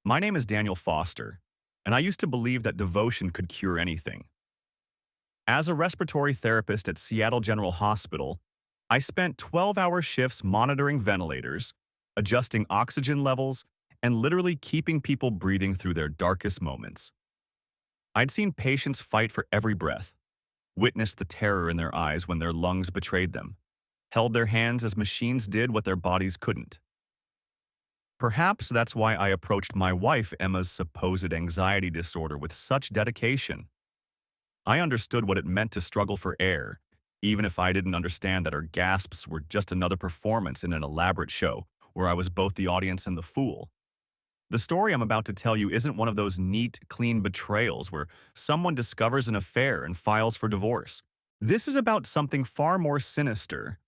My name is Daniel Foster, and I used to believe that devotion could cure anything. As a respiratory therapist at Seattle General Hospital, I spent 12-hour shifts monitoring ventilators, adjusting oxygen levels, and literally keeping people breathing through their darkest moments. I'd seen patients fight for every breath, witnessed the terror in their eyes when their lungs betrayed them, held their hands as machines did what their bodies couldn't. Perhaps that's why I approached my wife Emma's supposed anxiety disorder with such dedication. I understood what it meant to struggle for air, even if I didn't understand that her gasps were just another performance in an elaborate show where I was both the audience and the fool. The story I'm about to tell you isn't one of those neat, clean betrayals where someone discovers an affair and files for divorce. This is about something far more sinister,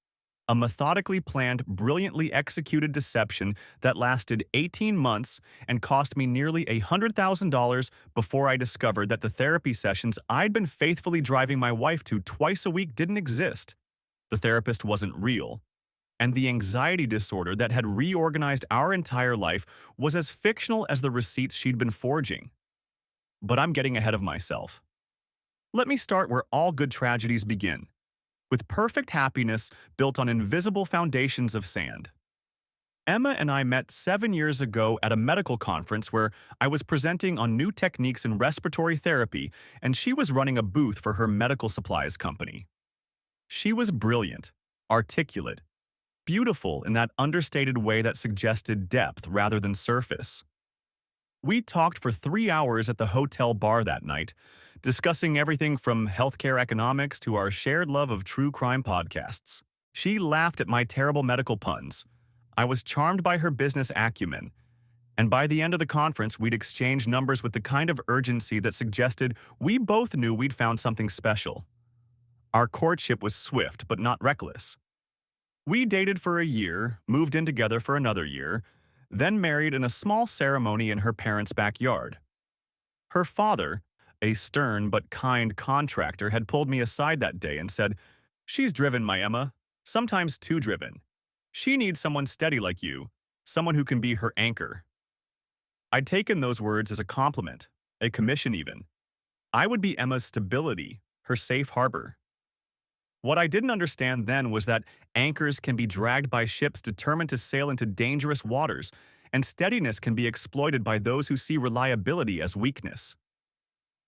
a methodically planned, brilliantly executed deception that lasted 18 months and cost me nearly $100,000 before I discovered that the therapy sessions I'd been faithfully driving my wife to twice a week didn't exist. The therapist wasn't real, and the anxiety disorder that had reorganized our entire life was as fictional as the receipts she'd been forging. But I'm getting ahead of myself. Let me start where all good tragedies begin, with perfect happiness built on invisible foundations of sand. Emma and I met 7 years ago at a medical conference where I was presenting on new techniques in respiratory therapy, and she was running a booth for her medical supplies company. She was brilliant, articulate, beautiful in that understated way that suggested depth rather than surface. We talked for 3 hours at the hotel bar that night, discussing everything from healthcare economics to our shared love of true crime podcasts. She laughed at my terrible medical puns. I was charmed by her business acumen. And by the end of the conference, we'd exchanged numbers with the kind of urgency that suggested we both knew we'd found something special. Our courtship was swift but not reckless. We dated for a year, moved in together for another year, then married in a small ceremony in her parents' backyard. Her father, a stern but kind contractor, had pulled me aside that day and said, "She's driven, my Emma, sometimes too driven. She needs someone steady like you, someone who can be her anchor." I'd taken those words as a compliment, a commission even. I would be Emma's stability, her safe harbor. What I didn't understand then was that anchors can be dragged by ships determined to sail into dangerous waters, and steadiness can be exploited by those who see reliability as weakness.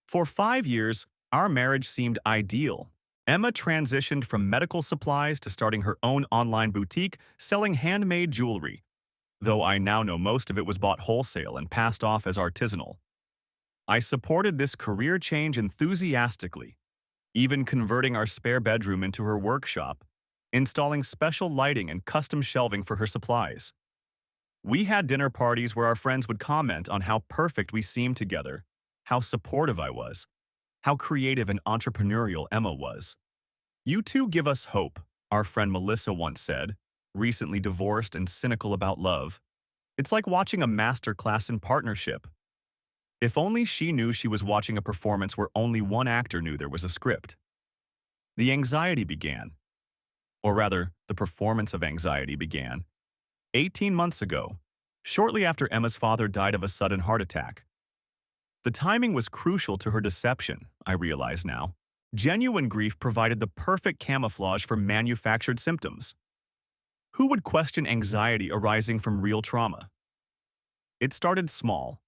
For 5 years, our marriage seemed ideal. Emma transitioned from medical supplies to starting her own online boutique selling handmade jewelry, though I now know most of it was bought wholesale and passed off as artisanal. I supported this career change enthusiastically, even converting our spare bedroom into her workshop, installing special lighting and custom shelving for her supplies. We had dinner parties where our friends would comment on how perfect we seemed together, how supportive I was, how creative and entrepreneurial Emma was. "You two give us hope," our friend Melissa once said, recently divorced and cynical about love. "It's like watching a master class in partnership." If only she knew she was watching a performance where only one actor knew there was a script. The anxiety began, or rather, the performance of anxiety began, 18 months ago, shortly after Emma's father died of a sudden heart attack. The timing was crucial to her deception, I realize now. Genuine grief provided the perfect camouflage for manufactured symptoms. Who would question anxiety arising from real trauma? It started small.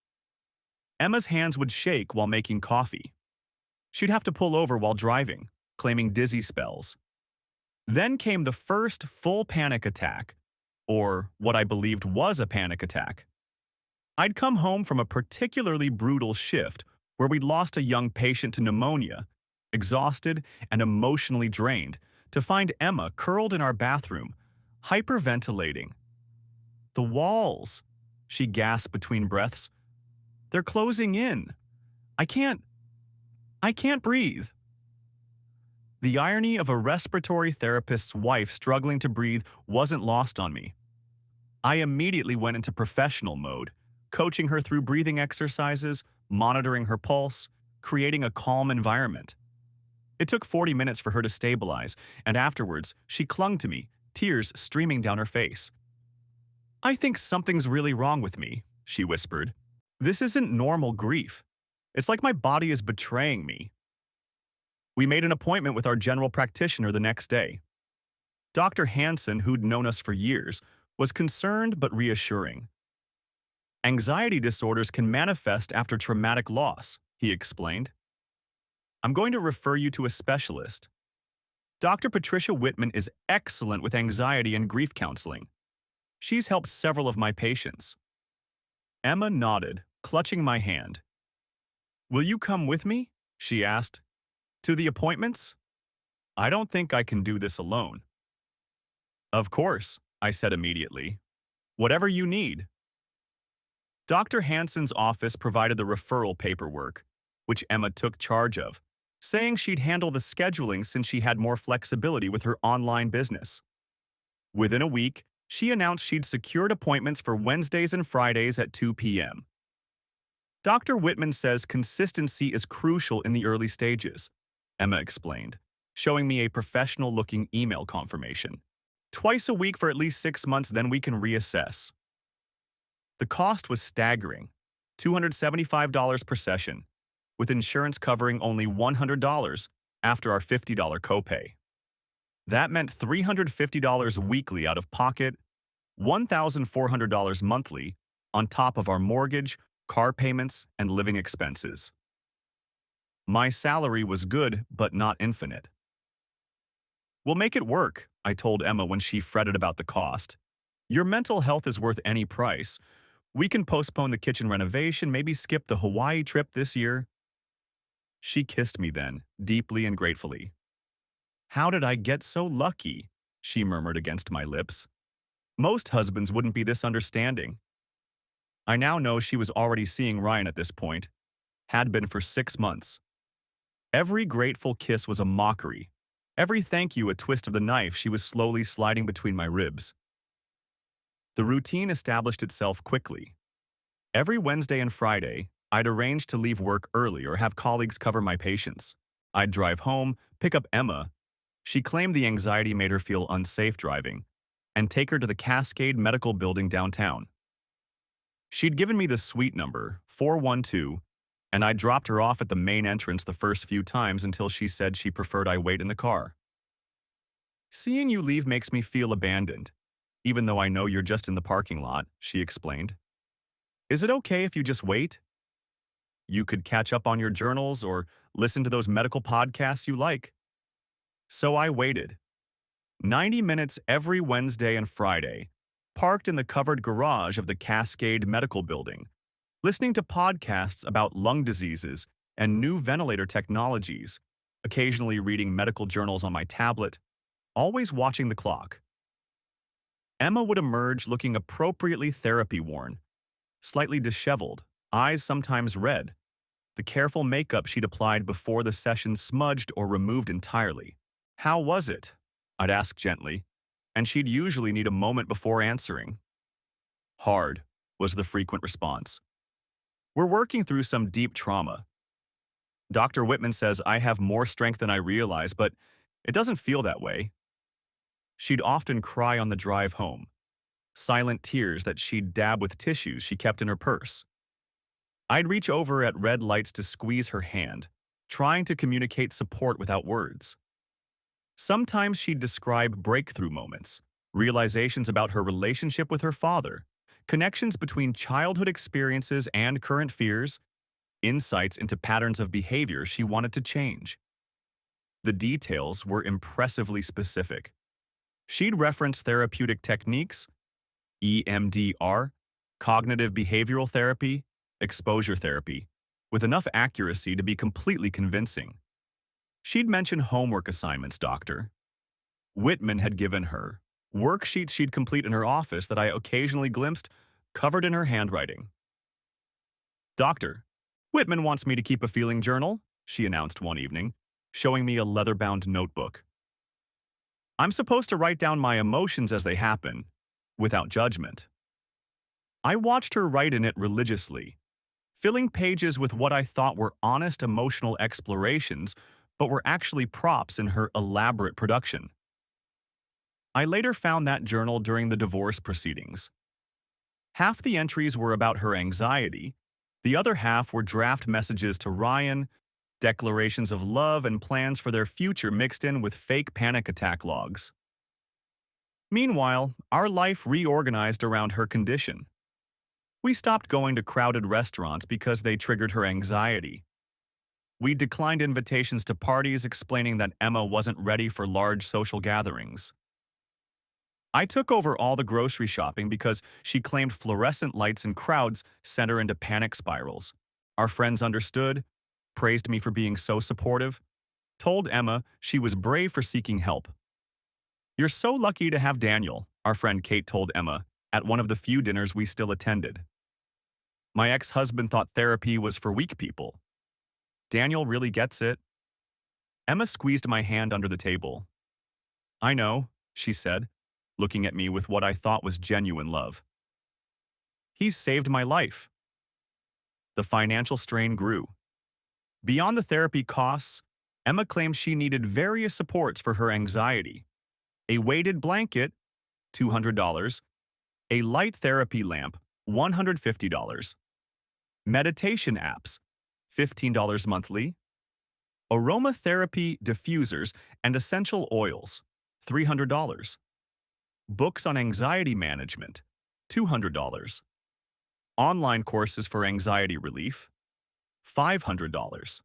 Emma's hands would shake while making coffee. She'd have to pull over while driving, claiming dizzy spells. Then came the first full panic attack, or what I believed was a panic attack. I'd come home from a particularly brutal shift where we'd lost a young patient to pneumonia, exhausted and emotionally drained, to find Emma curled in our bathroom, hyperventilating. "The walls," she gasped between breaths. "They're closing in. I can't breathe." The irony of a respiratory therapist's wife struggling to breathe wasn't lost on me. I immediately went into professional mode, coaching her through breathing exercises, monitoring her pulse, creating a calm environment. It took 40 minutes for her to stabilize, and afterwards, she clung to me, tears streaming down her face. "I think something's really wrong with me," she whispered. This isn't normal grief. It's like my body is betraying me. We made an appointment with our general practitioner the next day. Dr. Hansen, who'd known us for years, was concerned but reassuring. Anxiety disorders can manifest after traumatic loss, he explained. I'm going to refer you to a specialist. Dr. Patricia Whitman is excellent with anxiety and grief counseling. She's helped several of my patients. Emma nodded, clutching my hand. Will you come with me? She asked. To the appointments? I don't think I can do this alone. Of course, I said immediately. Whatever you need. Dr. Hansen's office provided the referral paperwork, which Emma took charge of, saying she'd handle the scheduling since she had more flexibility with her online business. Within a week, she announced she'd secured appointments for Wednesdays and Fridays at 2 p.m. Dr. Whitman says consistency is crucial in the early stages, Emma explained, showing me a professional-looking email confirmation. Twice a week for at least 6 months, then we can reassess. The cost was staggering, $275 per session, with insurance covering only $100 after our $50 copay. That meant $350 weekly out of pocket, $1,400 monthly, on top of our mortgage, car payments, and living expenses. My salary was good, but not infinite. We'll make it work, I told Emma when she fretted about the cost. Your mental health is worth any price. We can postpone the kitchen renovation, maybe skip the Hawaii trip this year. She kissed me then, deeply and gratefully. How did I get so lucky? She murmured against my lips. Most husbands wouldn't be this understanding. I now know she was already seeing Ryan at this point, had been for 6 months. Every grateful kiss was a mockery. Every thank you a twist of the knife she was slowly sliding between my ribs. The routine established itself quickly. Every Wednesday and Friday, I'd arrange to leave work early or have colleagues cover my patients. I'd drive home, pick up Emma. She claimed the anxiety made her feel unsafe driving, and take her to the Cascade Medical Building downtown. She'd given me the suite number, 412, and I dropped her off at the main entrance the first few times until she said she preferred I wait in the car. Seeing you leave makes me feel abandoned, even though I know you're just in the parking lot, she explained. Is it okay if you just wait? You could catch up on your journals or listen to those medical podcasts you like. So I waited. 90 minutes every Wednesday and Friday, parked in the covered garage of the Cascade Medical Building, listening to podcasts about lung diseases and new ventilator technologies, occasionally reading medical journals on my tablet, always watching the clock. Emma would emerge looking appropriately therapy-worn, slightly disheveled, eyes sometimes red. The careful makeup she'd applied before the session smudged or removed entirely. How was it? I'd ask gently, and she'd usually need a moment before answering. Hard, was the frequent response. We're working through some deep trauma. Dr. Whitman says I have more strength than I realize, but it doesn't feel that way. She'd often cry on the drive home, silent tears that she'd dab with tissues she kept in her purse. I'd reach over at red lights to squeeze her hand, trying to communicate support without words. Sometimes she'd describe breakthrough moments, realizations about her relationship with her father, connections between childhood experiences and current fears, insights into patterns of behavior she wanted to change. The details were impressively specific. She'd reference therapeutic techniques, EMDR, cognitive behavioral therapy, exposure therapy, with enough accuracy to be completely convincing. She'd mention homework assignments, Dr. Whitman had given her, worksheets she'd complete in her office that I occasionally glimpsed, covered in her handwriting. Dr. Whitman wants me to keep a feeling journal, she announced one evening, showing me a leather-bound notebook. I'm supposed to write down my emotions as they happen, without judgment. I watched her write in it religiously, filling pages with what I thought were honest emotional explorations, but were actually props in her elaborate production. I later found that journal during the divorce proceedings. Half the entries were about her anxiety, The other half were draft messages to Ryan, declarations of love and plans for their future mixed in with fake panic attack logs. Meanwhile, our life reorganized around her condition. We stopped going to crowded restaurants because they triggered her anxiety. We declined invitations to parties explaining that Emma wasn't ready for large social gatherings. I took over all the grocery shopping because she claimed fluorescent lights and crowds sent her into panic spirals. Our friends understood, praised me for being so supportive, told Emma she was brave for seeking help. "You're so lucky to have Daniel," our friend Kate told Emma at one of the few dinners we still attended. "My ex-husband thought therapy was for weak people. Daniel really gets it." Emma squeezed my hand under the table. "I know," she said, looking at me with what I thought was genuine love. "He's saved my life." The financial strain grew. Beyond the therapy costs, Emma claimed she needed various supports for her anxiety. A weighted blanket, $200, a light therapy lamp, $150, meditation apps, $15 monthly, aromatherapy diffusers and essential oils, $300, books on anxiety management, $200, online courses for anxiety relief, $500,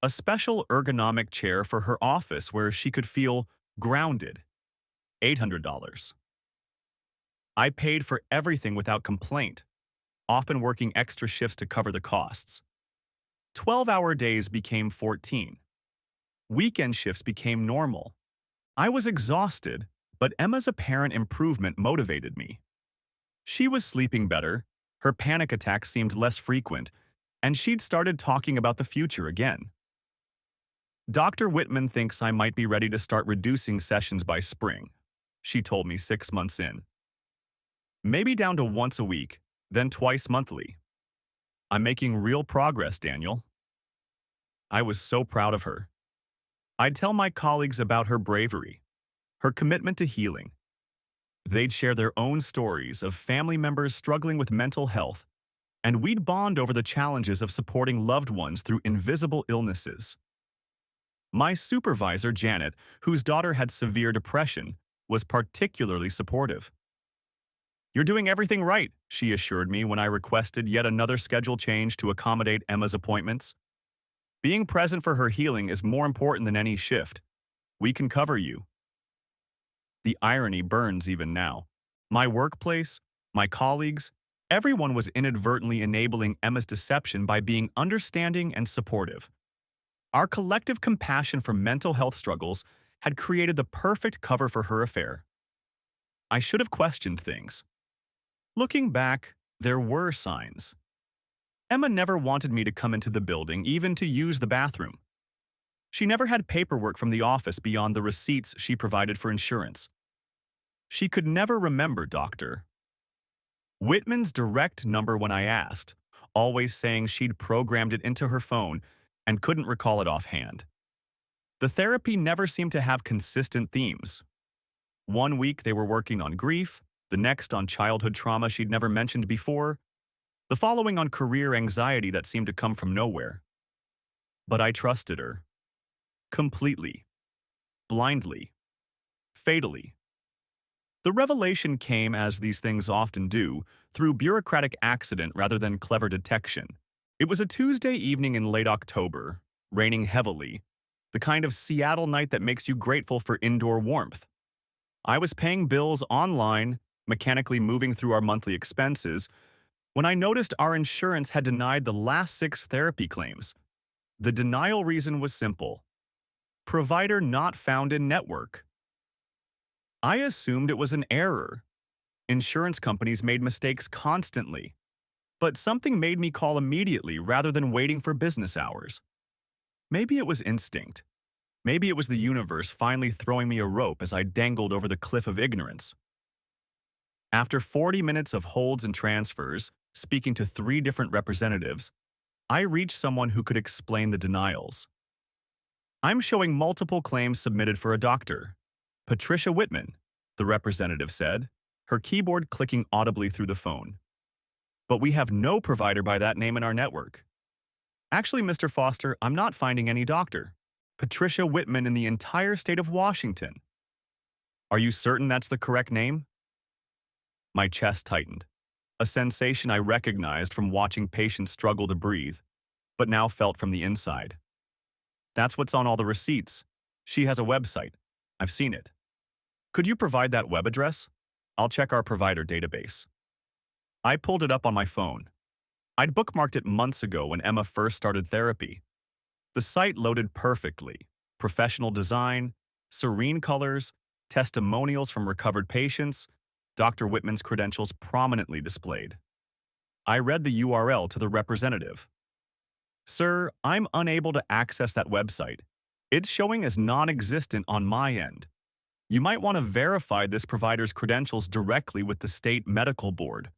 a special ergonomic chair for her office where she could feel grounded, $800. I paid for everything without complaint, often working extra shifts to cover the costs. 12-hour days became 14. Weekend shifts became normal. I was exhausted, but Emma's apparent improvement motivated me. She was sleeping better, her panic attacks seemed less frequent, and she'd started talking about the future again. "Dr. Whitman thinks I might be ready to start reducing sessions by spring," she told me 6 months in. "Maybe down to once a week, then twice monthly. I'm making real progress, Daniel." I was so proud of her. I'd tell my colleagues about her bravery, her commitment to healing. They'd share their own stories of family members struggling with mental health, and we'd bond over the challenges of supporting loved ones through invisible illnesses. My supervisor, Janet, whose daughter had severe depression, was particularly supportive. "You're doing everything right," she assured me when I requested yet another schedule change to accommodate Emma's appointments. "Being present for her healing is more important than any shift. We can cover you." The irony burns even now. My workplace, my colleagues, everyone was inadvertently enabling Emma's deception by being understanding and supportive. Our collective compassion for mental health struggles had created the perfect cover for her affair. I should have questioned things. Looking back, there were signs. Emma never wanted me to come into the building, even to use the bathroom. She never had paperwork from the office beyond the receipts she provided for insurance. She could never remember Dr. Whitman's direct number when I asked, always saying she'd programmed it into her phone and couldn't recall it offhand. The therapy never seemed to have consistent themes. One week they were working on grief, the next on childhood trauma she'd never mentioned before, the following on career anxiety that seemed to come from nowhere. But I trusted her. Completely. Blindly. Fatally. The revelation came, as these things often do, through bureaucratic accident rather than clever detection. It was a Tuesday evening in late October, raining heavily, the kind of Seattle night that makes you grateful for indoor warmth. I was paying bills online, mechanically moving through our monthly expenses, when I noticed our insurance had denied the last 6 therapy claims. The denial reason was simple: provider not found in network. I assumed it was an error. Insurance companies made mistakes constantly. But something made me call immediately rather than waiting for business hours. Maybe it was instinct. Maybe it was the universe finally throwing me a rope as I dangled over the cliff of ignorance. After 40 minutes of holds and transfers, speaking to 3 different representatives, I reached someone who could explain the denials. "I'm showing multiple claims submitted for a doctor. Patricia Whitman," the representative said, her keyboard clicking audibly through the phone. but we have no provider by that name in our network. Actually, Mr. Foster, I'm not finding any doctor. Patricia Whitman in the entire state of Washington. Are you certain that's the correct name? My chest tightened, a sensation I recognized from watching patients struggle to breathe, but now felt from the inside. That's what's on all the receipts. She has a website. I've seen it. Could you provide that web address? I'll check our provider database. I pulled it up on my phone. I'd bookmarked it months ago when Emma first started therapy. The site loaded perfectly. Professional design, serene colors, testimonials from recovered patients, Dr. Whitman's credentials prominently displayed. I read the URL to the representative. Sir, I'm unable to access that website. It's showing as non-existent on my end. You might want to verify this provider's credentials directly with the state medical board.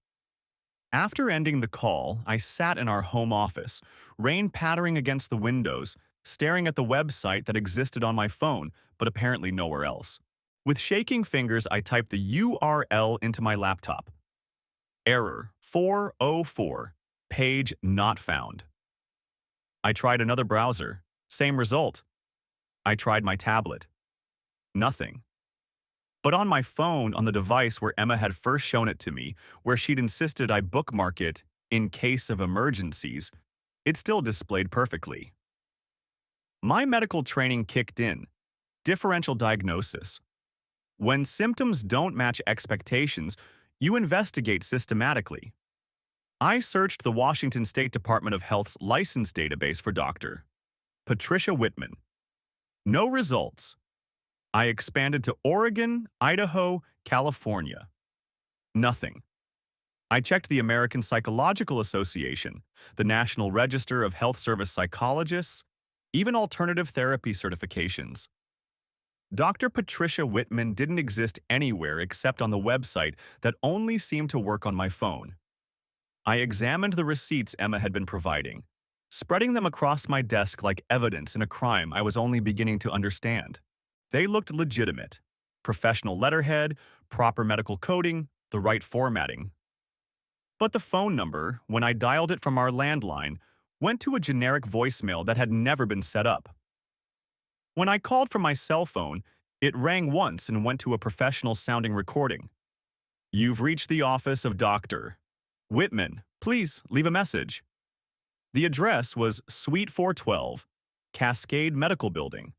After ending the call, I sat in our home office, rain pattering against the windows, staring at the website that existed on my phone, but apparently nowhere else. With shaking fingers, I typed the URL into my laptop. Error 404, page not found. I tried another browser. Same result. I tried my tablet. Nothing. But on my phone, on the device where Emma had first shown it to me, where she'd insisted I bookmark it in case of emergencies, it still displayed perfectly. My medical training kicked in. Differential diagnosis. When symptoms don't match expectations, you investigate systematically. I searched the Washington State Department of Health's license database for Dr. Patricia Whitman. No results. I expanded to Oregon, Idaho, California. Nothing. I checked the American Psychological Association, the National Register of Health Service Psychologists, even alternative therapy certifications. Dr. Patricia Whitman didn't exist anywhere except on the website that only seemed to work on my phone. I examined the receipts Emma had been providing, spreading them across my desk like evidence in a crime I was only beginning to understand. They looked legitimate. Professional letterhead, proper medical coding, the right formatting. But the phone number, when I dialed it from our landline, went to a generic voicemail that had never been set up. When I called from my cell phone, it rang once and went to a professional-sounding recording. You've reached the office of Dr. Whitman. Please leave a message. The address was Suite 412, Cascade Medical Building.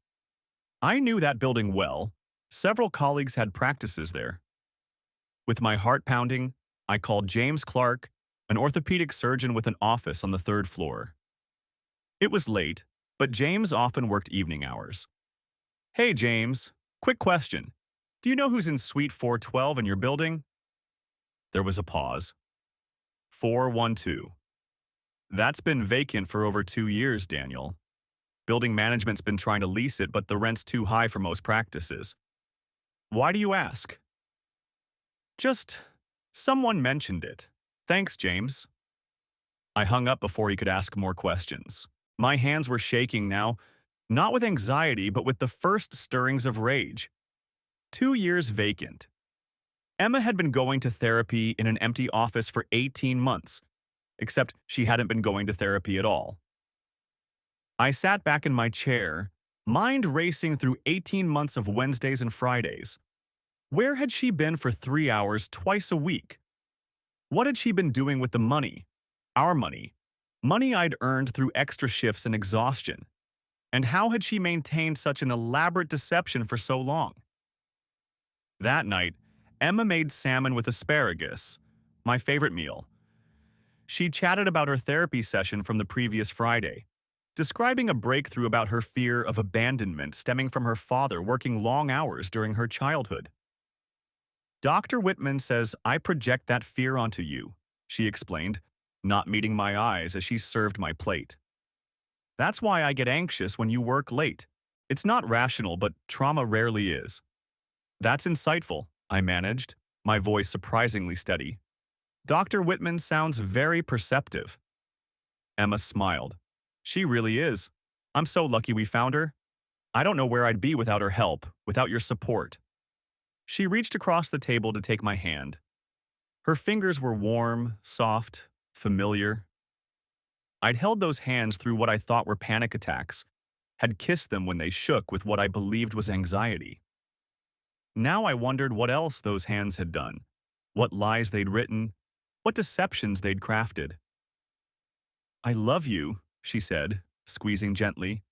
I knew that building well. Several colleagues had practices there. With my heart pounding, I called James Clark, an orthopedic surgeon with an office on the 3rd floor. It was late, but James often worked evening hours. Hey, James, quick question. Do you know who's in Suite 412 in your building? There was a pause. 412. That's been vacant for over 2 years, Daniel. Building management's been trying to lease it, but the rent's too high for most practices. Why do you ask? Just, someone mentioned it. Thanks, James. I hung up before he could ask more questions. My hands were shaking now, not with anxiety, but with the first stirrings of rage. 2 years vacant. Emma had been going to therapy in an empty office for 18 months, except she hadn't been going to therapy at all. I sat back in my chair, mind racing through 18 months of Wednesdays and Fridays. Where had she been for 3 hours twice a week? What had she been doing with the money? Our money. Money I'd earned through extra shifts and exhaustion. And how had she maintained such an elaborate deception for so long? That night, Emma made salmon with asparagus, my favorite meal. She chatted about her therapy session from the previous Friday, describing a breakthrough about her fear of abandonment stemming from her father working long hours during her childhood. Dr. Whitman says I project that fear onto you, she explained, not meeting my eyes as she served my plate. That's why I get anxious when you work late. It's not rational, but trauma rarely is. That's insightful, I managed, my voice surprisingly steady. Dr. Whitman sounds very perceptive. Emma smiled. She really is. I'm so lucky we found her. I don't know where I'd be without her help, without your support. She reached across the table to take my hand. Her fingers were warm, soft, familiar. I'd held those hands through what I thought were panic attacks, had kissed them when they shook with what I believed was anxiety. Now I wondered what else those hands had done, what lies they'd written, what deceptions they'd crafted. "I love you," she said, squeezing gently.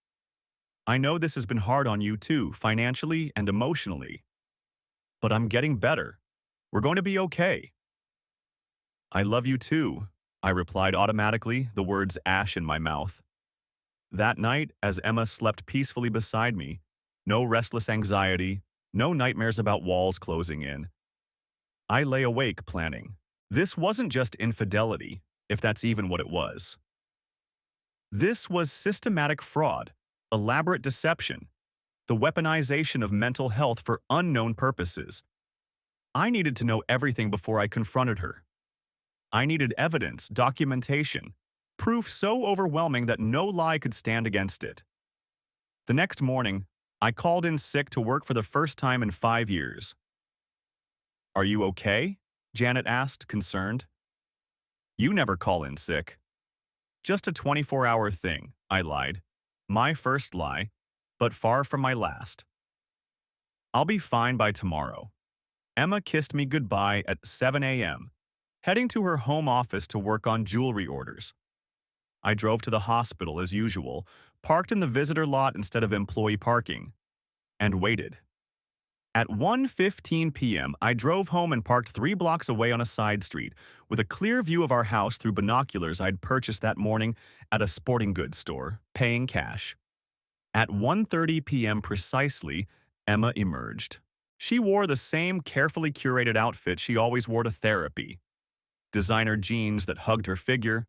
"I know this has been hard on you too, financially and emotionally. But I'm getting better. We're going to be okay." "I love you too," I replied automatically, the words ash in my mouth. That night, as Emma slept peacefully beside me, no restless anxiety, no nightmares about walls closing in, I lay awake planning. This wasn't just infidelity, if that's even what it was. This was systematic fraud, elaborate deception, the weaponization of mental health for unknown purposes. I needed to know everything before I confronted her. I needed evidence, documentation, proof so overwhelming that no lie could stand against it. The next morning, I called in sick to work for the first time in 5 years. "Are you okay?" Janet asked, concerned. "You never call in sick." "Just a 24-hour thing," I lied. My first lie, but far from my last. "I'll be fine by tomorrow." Emma kissed me goodbye at 7 a.m., heading to her home office to work on jewelry orders. I drove to the hospital as usual, parked in the visitor lot instead of employee parking, and waited. At 1:15 p.m., I drove home and parked 3 blocks away on a side street, with a clear view of our house through binoculars I'd purchased that morning at a sporting goods store, paying cash. At 1:30 p.m. precisely, Emma emerged. She wore the same carefully curated outfit she always wore to therapy. Designer jeans that hugged her figure,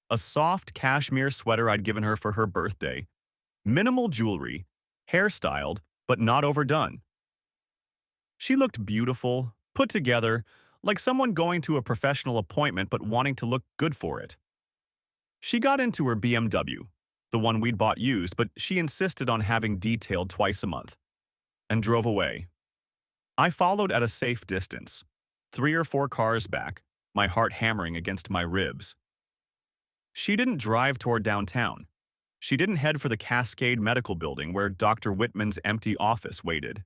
a soft cashmere sweater I'd given her for her birthday, minimal jewelry, hairstyled, but not overdone. She looked beautiful, put together, like someone going to a professional appointment but wanting to look good for it. She got into her BMW, the one we'd bought used, but she insisted on having detailed twice a month, and drove away. I followed at a safe distance, 3 or 4 cars back, my heart hammering against my ribs. She didn't drive toward downtown. She didn't head for the Cascade Medical Building where Dr. Whitman's empty office waited.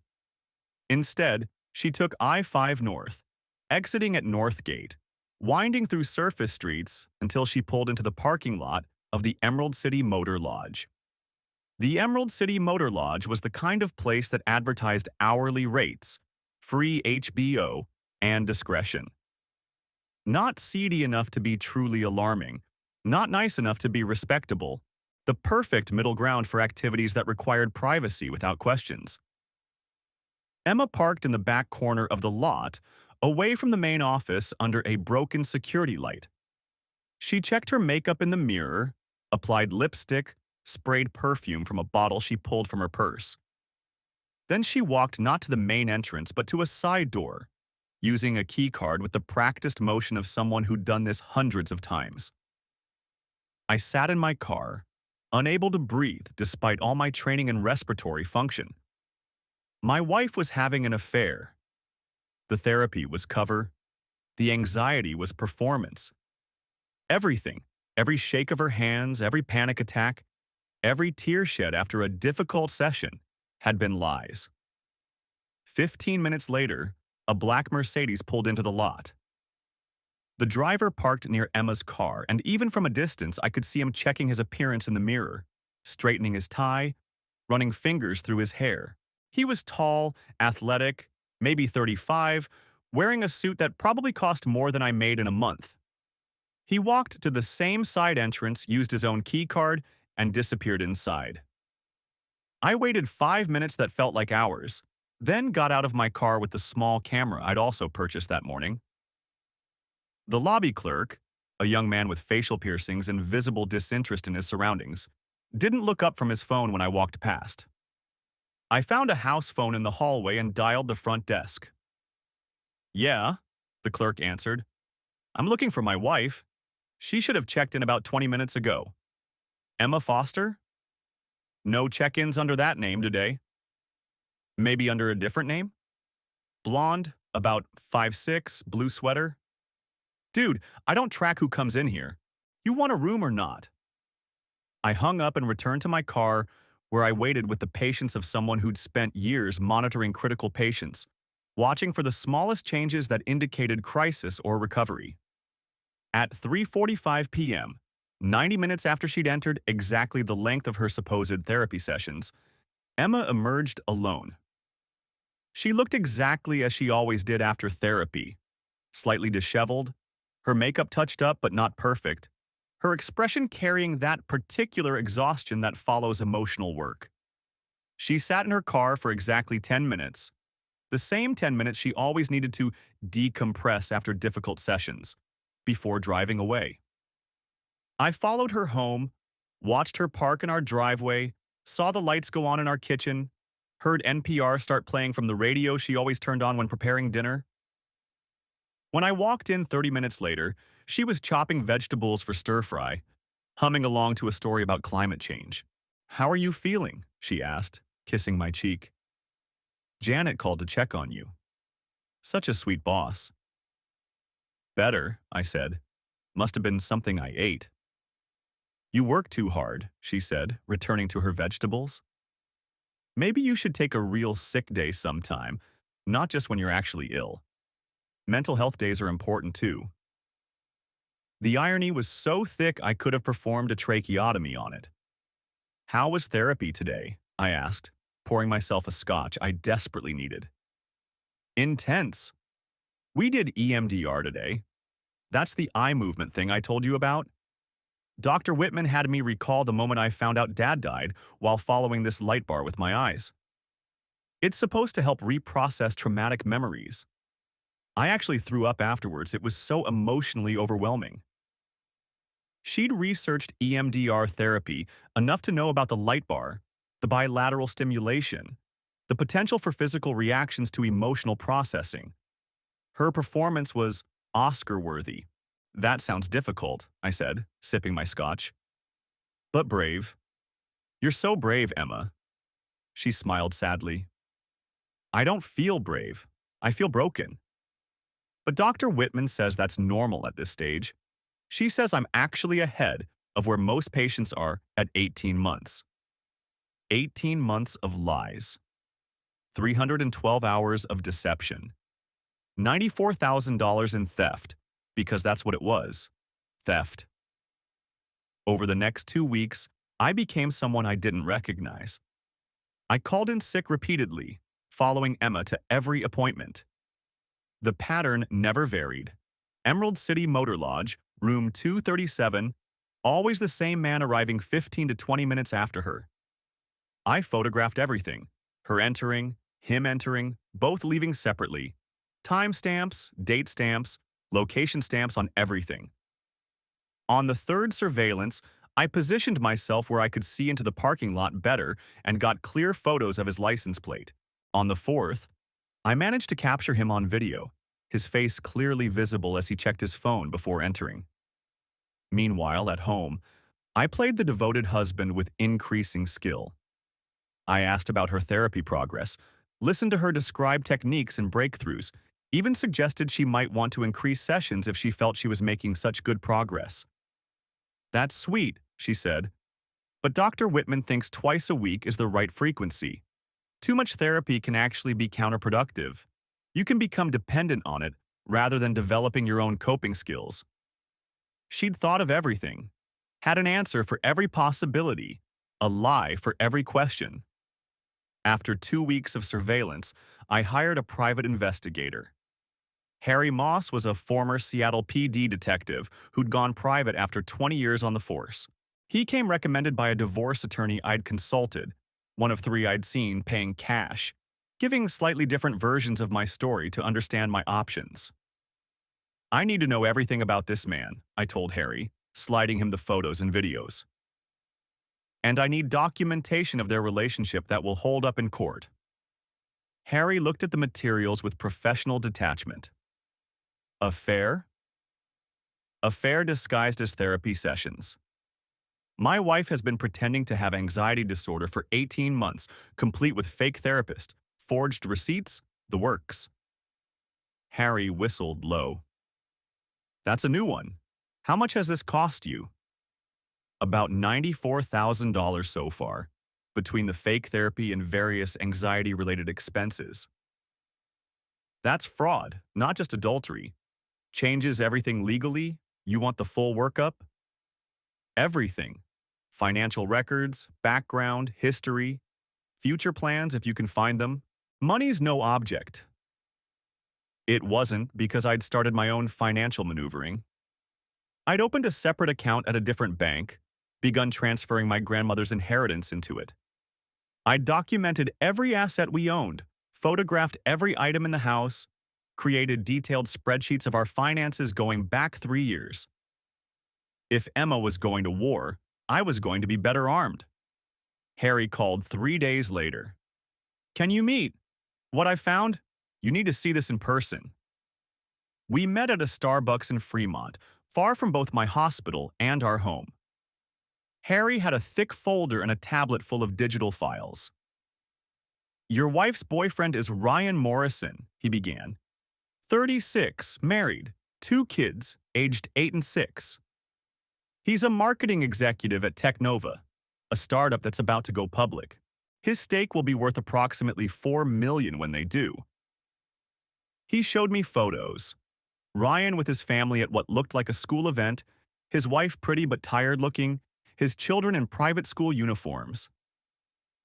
Instead, she took I-5 North, exiting at North Gate, winding through surface streets until she pulled into the parking lot of the Emerald City Motor Lodge. The Emerald City Motor Lodge was the kind of place that advertised hourly rates, free HBO, and discretion. Not seedy enough to be truly alarming, not nice enough to be respectable, the perfect middle ground for activities that required privacy without questions. Emma parked in the back corner of the lot, away from the main office under a broken security light. She checked her makeup in the mirror, applied lipstick, sprayed perfume from a bottle she pulled from her purse. Then she walked not to the main entrance but to a side door, using a key card with the practiced motion of someone who'd done this hundreds of times. I sat in my car, unable to breathe despite all my training in respiratory function. My wife was having an affair. The therapy was cover. The anxiety was performance. Everything, every shake of her hands, every panic attack, every tear shed after a difficult session had been lies. 15 minutes later, a black Mercedes pulled into the lot. The driver parked near Emma's car, and even from a distance, I could see him checking his appearance in the mirror, straightening his tie, running fingers through his hair. He was tall, athletic, maybe 35, wearing a suit that probably cost more than I made in a month. He walked to the same side entrance, used his own key card, and disappeared inside. I waited 5 minutes that felt like hours, then got out of my car with the small camera I'd also purchased that morning. The lobby clerk, a young man with facial piercings and visible disinterest in his surroundings, didn't look up from his phone when I walked past. I found a house phone in the hallway and dialed the front desk. "Yeah," the clerk answered. "I'm looking for my wife. She should have checked in about 20 minutes ago." "Emma Foster?" "No check-ins under that name today." "Maybe under a different name?" "Blonde, about 5'6", blue sweater." "Dude, I don't track who comes in here. You want a room or not? I hung up and returned to my car, where I waited with the patience of someone who'd spent years monitoring critical patients, watching for the smallest changes that indicated crisis or recovery. At 3:45 p.m., 90 minutes after she'd entered exactly the length of her supposed therapy sessions, Emma emerged alone. She looked exactly as she always did after therapy, slightly disheveled, her makeup touched up but not perfect, her expression carrying that particular exhaustion that follows emotional work. She sat in her car for exactly 10 minutes, the same 10 minutes she always needed to decompress after difficult sessions, before driving away. I followed her home, watched her park in our driveway, saw the lights go on in our kitchen, heard NPR start playing from the radio she always turned on when preparing dinner. When I walked in 30 minutes later, she was chopping vegetables for stir-fry, humming along to a story about climate change. "How are you feeling?" she asked, kissing my cheek. "Janet called to check on you." Such a sweet boss. "Better," I said. "Must have been something I ate." "You work too hard," she said, returning to her vegetables. "Maybe you should take a real sick day sometime, not just when you're actually ill. Mental health days are important too." The irony was so thick I could have performed a tracheotomy on it. "How was therapy today?" I asked, pouring myself a scotch I desperately needed. "Intense. We did EMDR today. That's the eye movement thing I told you about. Dr. Whitman had me recall the moment I found out Dad died while following this light bar with my eyes. It's supposed to help reprocess traumatic memories. I actually threw up afterwards. It was so emotionally overwhelming." She'd researched EMDR therapy enough to know about the light bar, the bilateral stimulation, the potential for physical reactions to emotional processing. Her performance was Oscar-worthy. "That sounds difficult," I said, sipping my scotch. "But brave." "You're so brave, Emma." She smiled sadly. "I don't feel brave. I feel broken." "But Dr. Whitman says that's normal at this stage. She says I'm actually ahead of where most patients are at 18 months. 18 months of lies. 312 hours of deception. $94,000 in theft, because that's what it was. Theft. Over the next 2 weeks, I became someone I didn't recognize. I called in sick repeatedly, following Emma to every appointment. The pattern never varied. Emerald City Motor Lodge, room 237, always the same man arriving 15 to 20 minutes after her. I photographed everything. Her entering, him entering, both leaving separately. Time stamps, date stamps, location stamps on everything. On the third surveillance, I positioned myself where I could see into the parking lot better and got clear photos of his license plate. On the fourth, I managed to capture him on video, his face clearly visible as he checked his phone before entering. Meanwhile, at home, I played the devoted husband with increasing skill. I asked about her therapy progress, listened to her describe techniques and breakthroughs, even suggested she might want to increase sessions if she felt she was making such good progress. "That's sweet," she said, "but Dr. Whitman thinks twice a week is the right frequency. Too much therapy can actually be counterproductive. You can become dependent on it rather than developing your own coping skills." She'd thought of everything, had an answer for every possibility, a lie for every question. After 2 weeks of surveillance, I hired a private investigator. Harry Moss was a former Seattle PD detective who'd gone private after 20 years on the force. He came recommended by a divorce attorney I'd consulted, one of 3 I'd seen paying cash, giving slightly different versions of my story to understand my options. "I need to know everything about this man," I told Harry, sliding him the photos and videos. "And I need documentation of their relationship that will hold up in court." Harry looked at the materials with professional detachment. "Affair?" "Affair disguised as therapy sessions. My wife has been pretending to have anxiety disorder for 18 months, complete with fake therapist, forged receipts, the works." Harry whistled low. "That's a new one." How much has this cost you? About $94,000 so far, between the fake therapy and various anxiety-related expenses. That's fraud, not just adultery. Changes everything legally? You want the full workup? Everything. Financial records, background, history, future plans if you can find them. Money's no object. It wasn't because I'd started my own financial maneuvering. I'd opened a separate account at a different bank, begun transferring my grandmother's inheritance into it. I'd documented every asset we owned, photographed every item in the house, created detailed spreadsheets of our finances going back 3 years. If Emma was going to war, I was going to be better armed. Harry called 3 days later. Can you meet? What I found? You need to see this in person. We met at a Starbucks in Fremont, far from both my hospital and our home. Harry had a thick folder and a tablet full of digital files. Your wife's boyfriend is Ryan Morrison, he began. 36, married, 2 kids, aged 8 and 6. He's a marketing executive at Technova, a startup that's about to go public. His stake will be worth approximately $4 million when they do. He showed me photos. Ryan with his family at what looked like a school event, his wife pretty but tired-looking, his children in private school uniforms.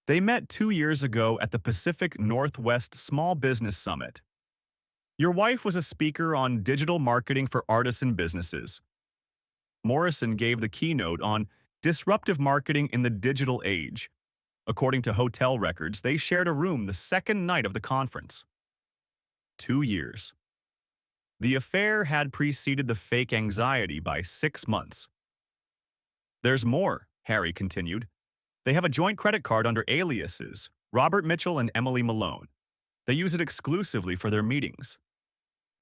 They met 2 years ago at the Pacific Northwest Small Business Summit. Your wife was a speaker on digital marketing for artisan businesses. Morrison gave the keynote on disruptive marketing in the digital age. According to hotel records, they shared a room the second night of the conference. 2 years. The affair had preceded the fake anxiety by 6 months. There's more, Harry continued. They have a joint credit card under aliases, Robert Mitchell and Emily Malone. They use it exclusively for their meetings.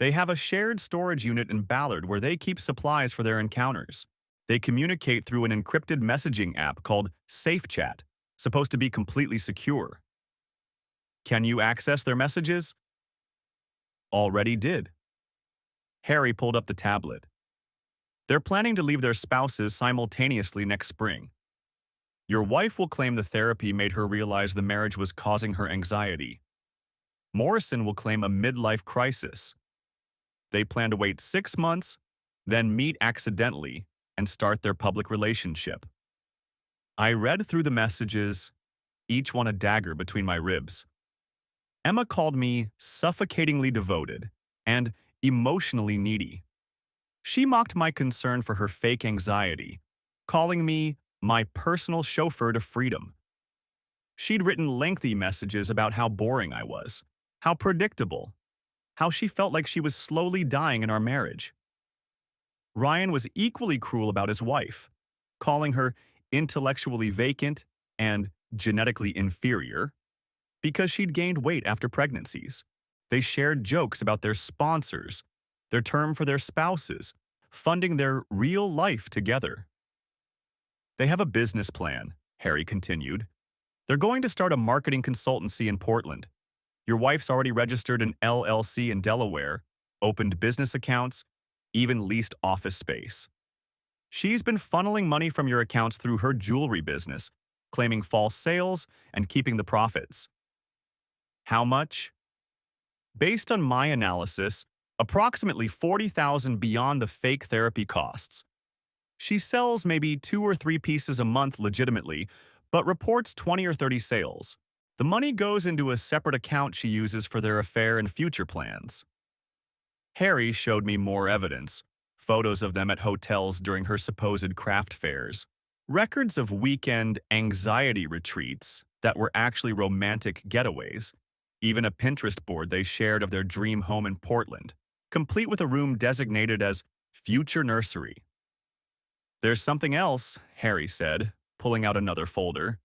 They have a shared storage unit in Ballard where they keep supplies for their encounters. They communicate through an encrypted messaging app called SafeChat, supposed to be completely secure. Can you access their messages? Already did. Harry pulled up the tablet. They're planning to leave their spouses simultaneously next spring. Your wife will claim the therapy made her realize the marriage was causing her anxiety. Morrison will claim a midlife crisis. They plan to wait 6 months, then meet accidentally and start their public relationship. I read through the messages, each one a dagger between my ribs. Emma called me suffocatingly devoted and emotionally needy. She mocked my concern for her fake anxiety, calling me my personal chauffeur to freedom. She'd written lengthy messages about how boring I was, how predictable, how she felt like she was slowly dying in our marriage. Ryan was equally cruel about his wife, calling her intellectually vacant and genetically inferior because she'd gained weight after pregnancies. They shared jokes about their sponsors, their term for their spouses, funding their real life together. They have a business plan, Harry continued. They're going to start a marketing consultancy in Portland. Your wife's already registered an LLC in Delaware, opened business accounts, even leased office space. She's been funneling money from your accounts through her jewelry business, claiming false sales and keeping the profits. How much? Based on my analysis, approximately $40,000 beyond the fake therapy costs. She sells maybe 2 or 3 pieces a month legitimately, but reports 20 or 30 sales. The money goes into a separate account she uses for their affair and future plans. Harry showed me more evidence, photos of them at hotels during her supposed craft fairs, records of weekend anxiety retreats that were actually romantic getaways, even a Pinterest board they shared of their dream home in Portland, complete with a room designated as future nursery. There's something else, Harry said, pulling out another folder.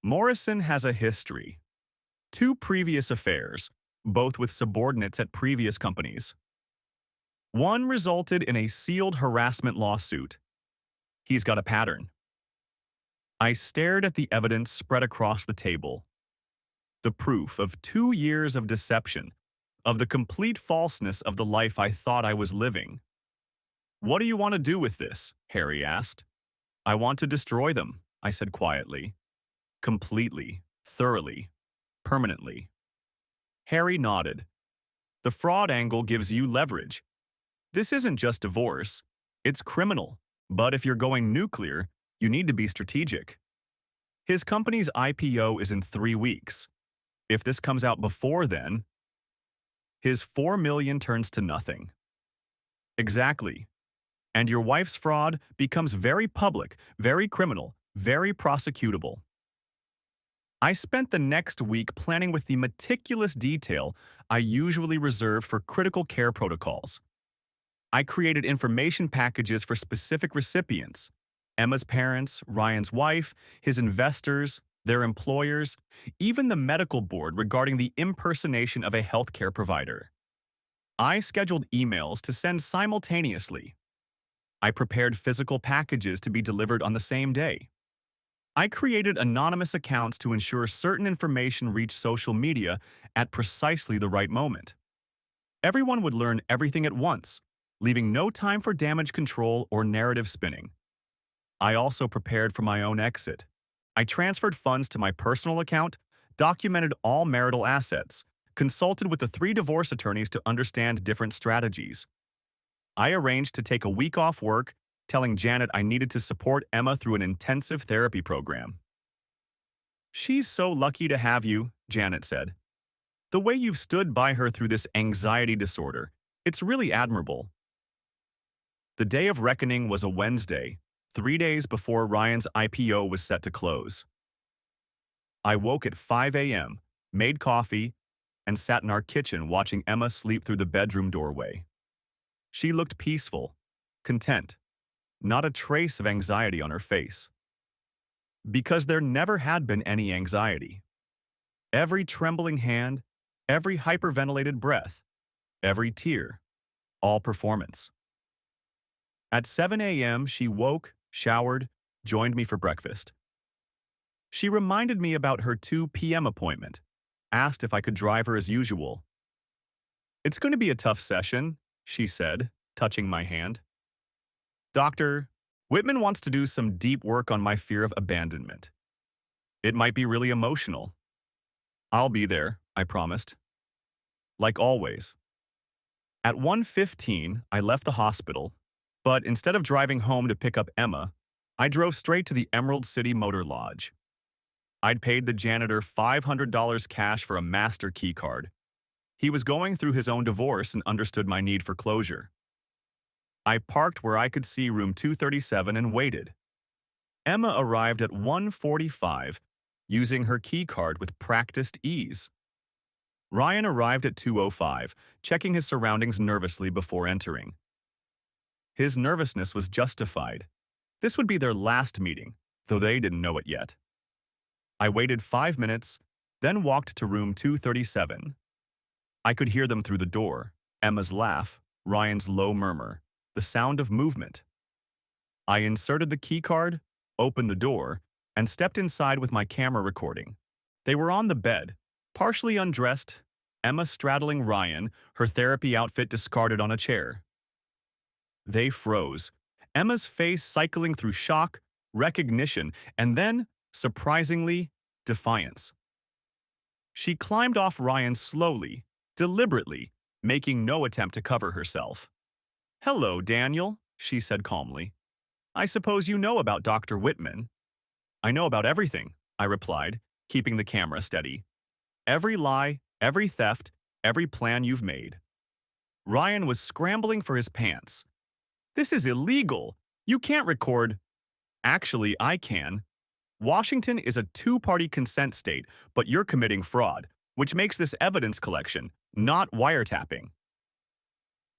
Morrison has a history. 2 previous affairs, both with subordinates at previous companies. One resulted in a sealed harassment lawsuit. He's got a pattern. I stared at the evidence spread across the table. The proof of 2 years of deception, of the complete falseness of the life I thought I was living. "What do you want to do with this?" Harry asked. "I want to destroy them," I said quietly. "Completely, thoroughly, permanently." Harry nodded. "The fraud angle gives you leverage. This isn't just divorce. It's criminal. But if you're going nuclear, you need to be strategic. His company's IPO is in 3 weeks. If this comes out before then, his $4 million turns to nothing." "Exactly. And your wife's fraud becomes very public, very criminal, very prosecutable." I spent the next week planning with the meticulous detail I usually reserve for critical care protocols. I created information packages for specific recipients: Emma's parents, Ryan's wife, his investors, their employers, even the medical board regarding the impersonation of a healthcare provider. I scheduled emails to send simultaneously. I prepared physical packages to be delivered on the same day. I created anonymous accounts to ensure certain information reached social media at precisely the right moment. Everyone would learn everything at once, leaving no time for damage control or narrative spinning. I also prepared for my own exit. I transferred funds to my personal account, documented all marital assets, consulted with the 3 divorce attorneys to understand different strategies. I arranged to take a week off work, telling Janet I needed to support Emma through an intensive therapy program. "She's so lucky to have you," Janet said. "The way you've stood by her through this anxiety disorder, it's really admirable." The day of reckoning was a Wednesday, 3 days before Ryan's IPO was set to close. I woke at 5 a.m., made coffee, and sat in our kitchen watching Emma sleep through the bedroom doorway. She looked peaceful, content, not a trace of anxiety on her face. Because there never had been any anxiety. Every trembling hand, every hyperventilated breath, every tear, all performance. At 7 a.m., she woke, showered, joined me for breakfast. She reminded me about her 2 p.m. appointment, asked if I could drive her as usual. "It's going to be a tough session," she said, touching my hand. "Dr. Whitman wants to do some deep work on my fear of abandonment. It might be really emotional." "I'll be there," I promised. Like always. At 1:15, I left the hospital, but instead of driving home to pick up Emma, I drove straight to the Emerald City Motor Lodge. I'd paid the janitor $500 cash for a master key card. He was going through his own divorce and understood my need for closure. I parked where I could see room 237 and waited. Emma arrived at 1:45, using her key card with practiced ease. Ryan arrived at 2:05, checking his surroundings nervously before entering. His nervousness was justified. This would be their last meeting, though they didn't know it yet. I waited 5 minutes, then walked to room 237. I could hear them through the door, Emma's laugh, Ryan's low murmur, the sound of movement. I inserted the keycard, opened the door, and stepped inside with my camera recording. They were on the bed, partially undressed, Emma straddling Ryan, her therapy outfit discarded on a chair. They froze, Emma's face cycling through shock, recognition, and then, surprisingly, defiance. She climbed off Ryan slowly, deliberately, making no attempt to cover herself. "Hello, Daniel," she said calmly. "I suppose you know about Dr. Whitman." "I know about everything," I replied, keeping the camera steady. "Every lie, every theft, every plan you've made." Ryan was scrambling for his pants. "This is illegal. You can't record." "Actually, I can. Washington is a 2-party consent state, but you're committing fraud, which makes this evidence collection, not wiretapping."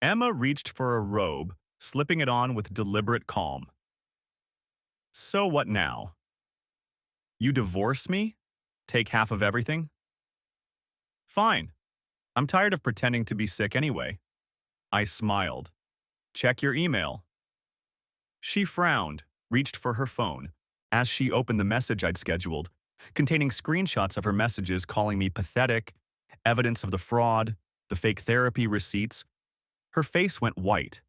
Emma reached for a robe, slipping it on with deliberate calm. "So what now? You divorce me? Take half of everything?" "Fine. I'm tired of pretending to be sick anyway." I smiled. "Check your email." She frowned, reached for her phone, as she opened the message I'd scheduled, containing screenshots of her messages calling me pathetic, evidence of the fraud, the fake therapy receipts. Her face went white.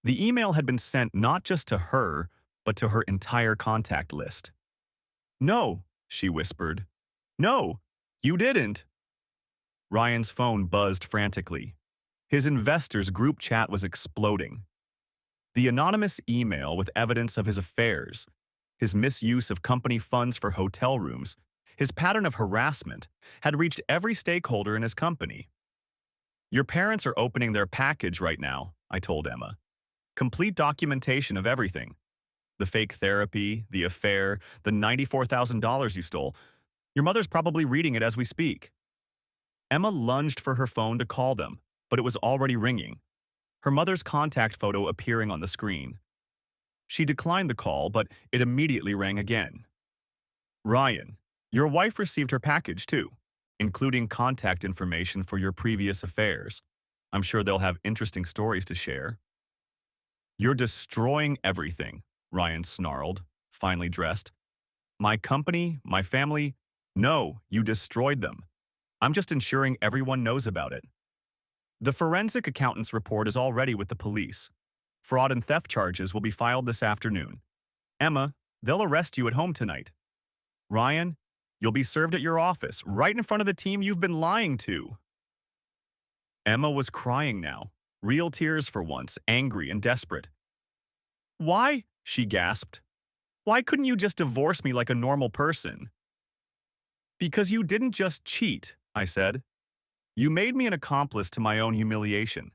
The email had been sent not just to her, but to her entire contact list. "No," she whispered. "No, you didn't." Ryan's phone buzzed frantically. His investors' group chat was exploding. The anonymous email with evidence of his affairs, his misuse of company funds for hotel rooms, his pattern of harassment, had reached every stakeholder in his company. "Your parents are opening their package right now," I told Emma. "Complete documentation of everything. The fake therapy, the affair, the $94,000 you stole. Your mother's probably reading it as we speak." Emma lunged for her phone to call them, but it was already ringing, her mother's contact photo appearing on the screen. She declined the call, but it immediately rang again. "Ryan, your wife received her package too, including contact information for your previous affairs. I'm sure they'll have interesting stories to share." "You're destroying everything," Ryan snarled, finely dressed. "My company, my family. No, you destroyed them. I'm just ensuring everyone knows about it." "The forensic accountant's report is already with the police. Fraud and theft charges will be filed this afternoon. Emma, they'll arrest you at home tonight. Ryan, you'll be served at your office, right in front of the team you've been lying to." Emma was crying now, real tears for once, angry and desperate. "Why?" she gasped. "Why couldn't you just divorce me like a normal person?" "Because you didn't just cheat," I said. "You made me an accomplice to my own humiliation.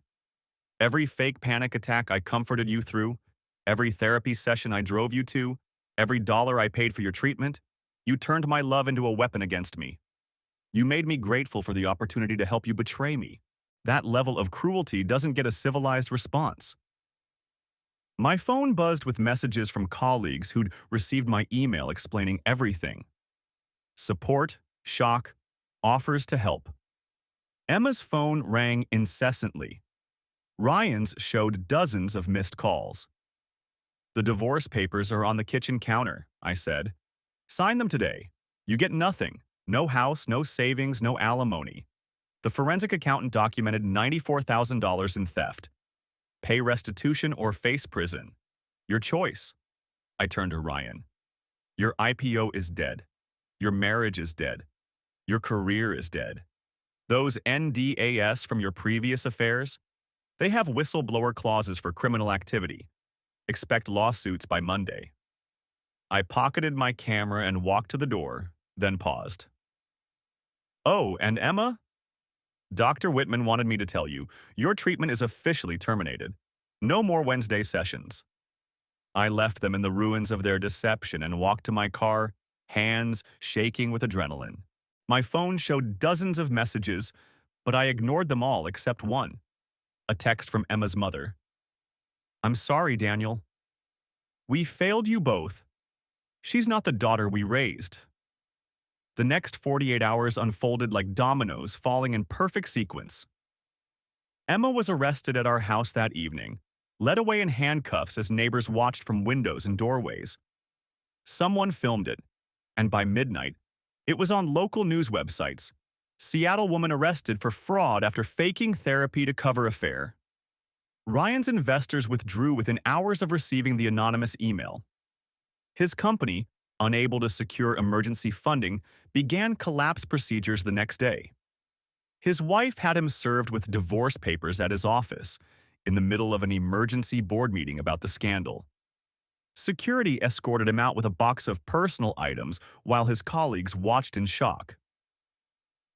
Every fake panic attack I comforted you through, every therapy session I drove you to, every dollar I paid for your treatment, you turned my love into a weapon against me. You made me grateful for the opportunity to help you betray me. That level of cruelty doesn't get a civilized response." My phone buzzed with messages from colleagues who'd received my email explaining everything. Support, shock, offers to help. Emma's phone rang incessantly. Ryan's showed dozens of missed calls. "The divorce papers are on the kitchen counter," I said. "Sign them today. You get nothing. No house, no savings, no alimony. The forensic accountant documented $94,000 in theft. Pay restitution or face prison. Your choice." I turned to Ryan. "Your IPO is dead. Your marriage is dead. Your career is dead. Those NDAS from your previous affairs, they have whistleblower clauses for criminal activity. Expect lawsuits by Monday." I pocketed my camera and walked to the door, then paused. "Oh, and Emma? Dr. Whitman wanted me to tell you, your treatment is officially terminated. No more Wednesday sessions." I left them in the ruins of their deception and walked to my car, hands shaking with adrenaline. My phone showed dozens of messages, but I ignored them all except one. A text from Emma's mother. "I'm sorry, Daniel. We failed you both. She's not the daughter we raised." The next 48 hours unfolded like dominoes falling in perfect sequence. Emma was arrested at our house that evening, led away in handcuffs as neighbors watched from windows and doorways. Someone filmed it, and by midnight, it was on local news websites. Seattle woman arrested for fraud after faking therapy to cover affair. Ryan's investors withdrew within hours of receiving the anonymous email. His company, unable to secure emergency funding, began collapse procedures the next day. His wife had him served with divorce papers at his office, in the middle of an emergency board meeting about the scandal. Security escorted him out with a box of personal items while his colleagues watched in shock.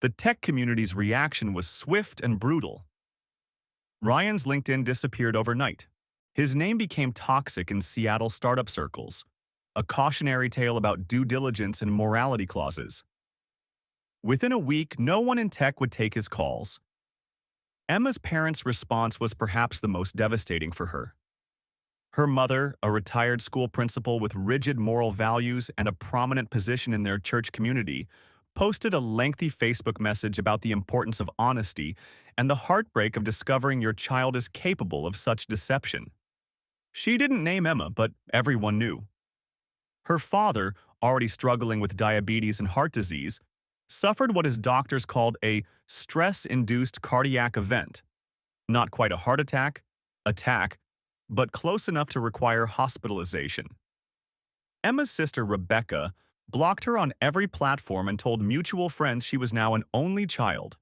The tech community's reaction was swift and brutal. Ryan's LinkedIn disappeared overnight. His name became toxic in Seattle startup circles, a cautionary tale about due diligence and morality clauses. Within a week, no one in tech would take his calls. Emma's parents' response was perhaps the most devastating for her. Her mother, a retired school principal with rigid moral values and a prominent position in their church community, posted a lengthy Facebook message about the importance of honesty and the heartbreak of discovering your child is capable of such deception. She didn't name Emma, but everyone knew. Her father, already struggling with diabetes and heart disease, suffered what his doctors called a stress-induced cardiac event. Not quite a heart attack, but close enough to require hospitalization. Emma's sister, Rebecca, blocked her on every platform and told mutual friends she was now an only child.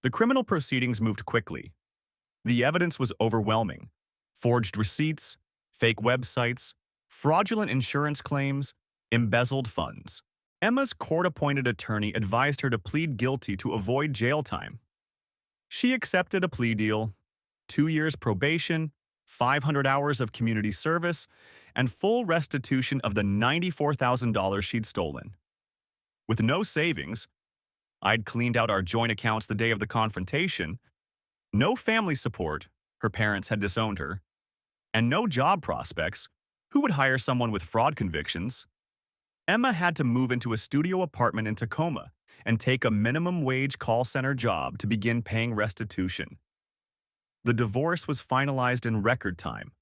The criminal proceedings moved quickly. The evidence was overwhelming. Forged receipts, fake websites, fraudulent insurance claims, embezzled funds. Emma's court-appointed attorney advised her to plead guilty to avoid jail time. She accepted a plea deal, 2 years probation, 500 hours of community service, and full restitution of the $94,000 she'd stolen. With no savings, I'd cleaned out our joint accounts the day of the confrontation, no family support, her parents had disowned her, and no job prospects, who would hire someone with fraud convictions? Emma had to move into a studio apartment in Tacoma and take a minimum wage call center job to begin paying restitution. The divorce was finalized in record time.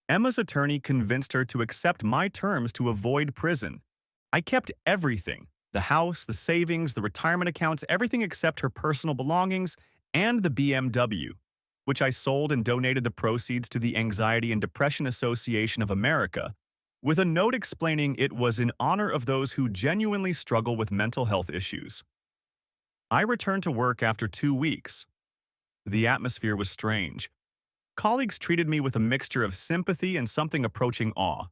Emma's attorney convinced her to accept my terms to avoid prison. I kept everything: the house, the savings, the retirement accounts, everything except her personal belongings and the BMW, which I sold and donated the proceeds to the Anxiety and Depression Association of America, with a note explaining it was in honor of those who genuinely struggle with mental health issues. I returned to work after 2 weeks. The atmosphere was strange. Colleagues treated me with a mixture of sympathy and something approaching awe.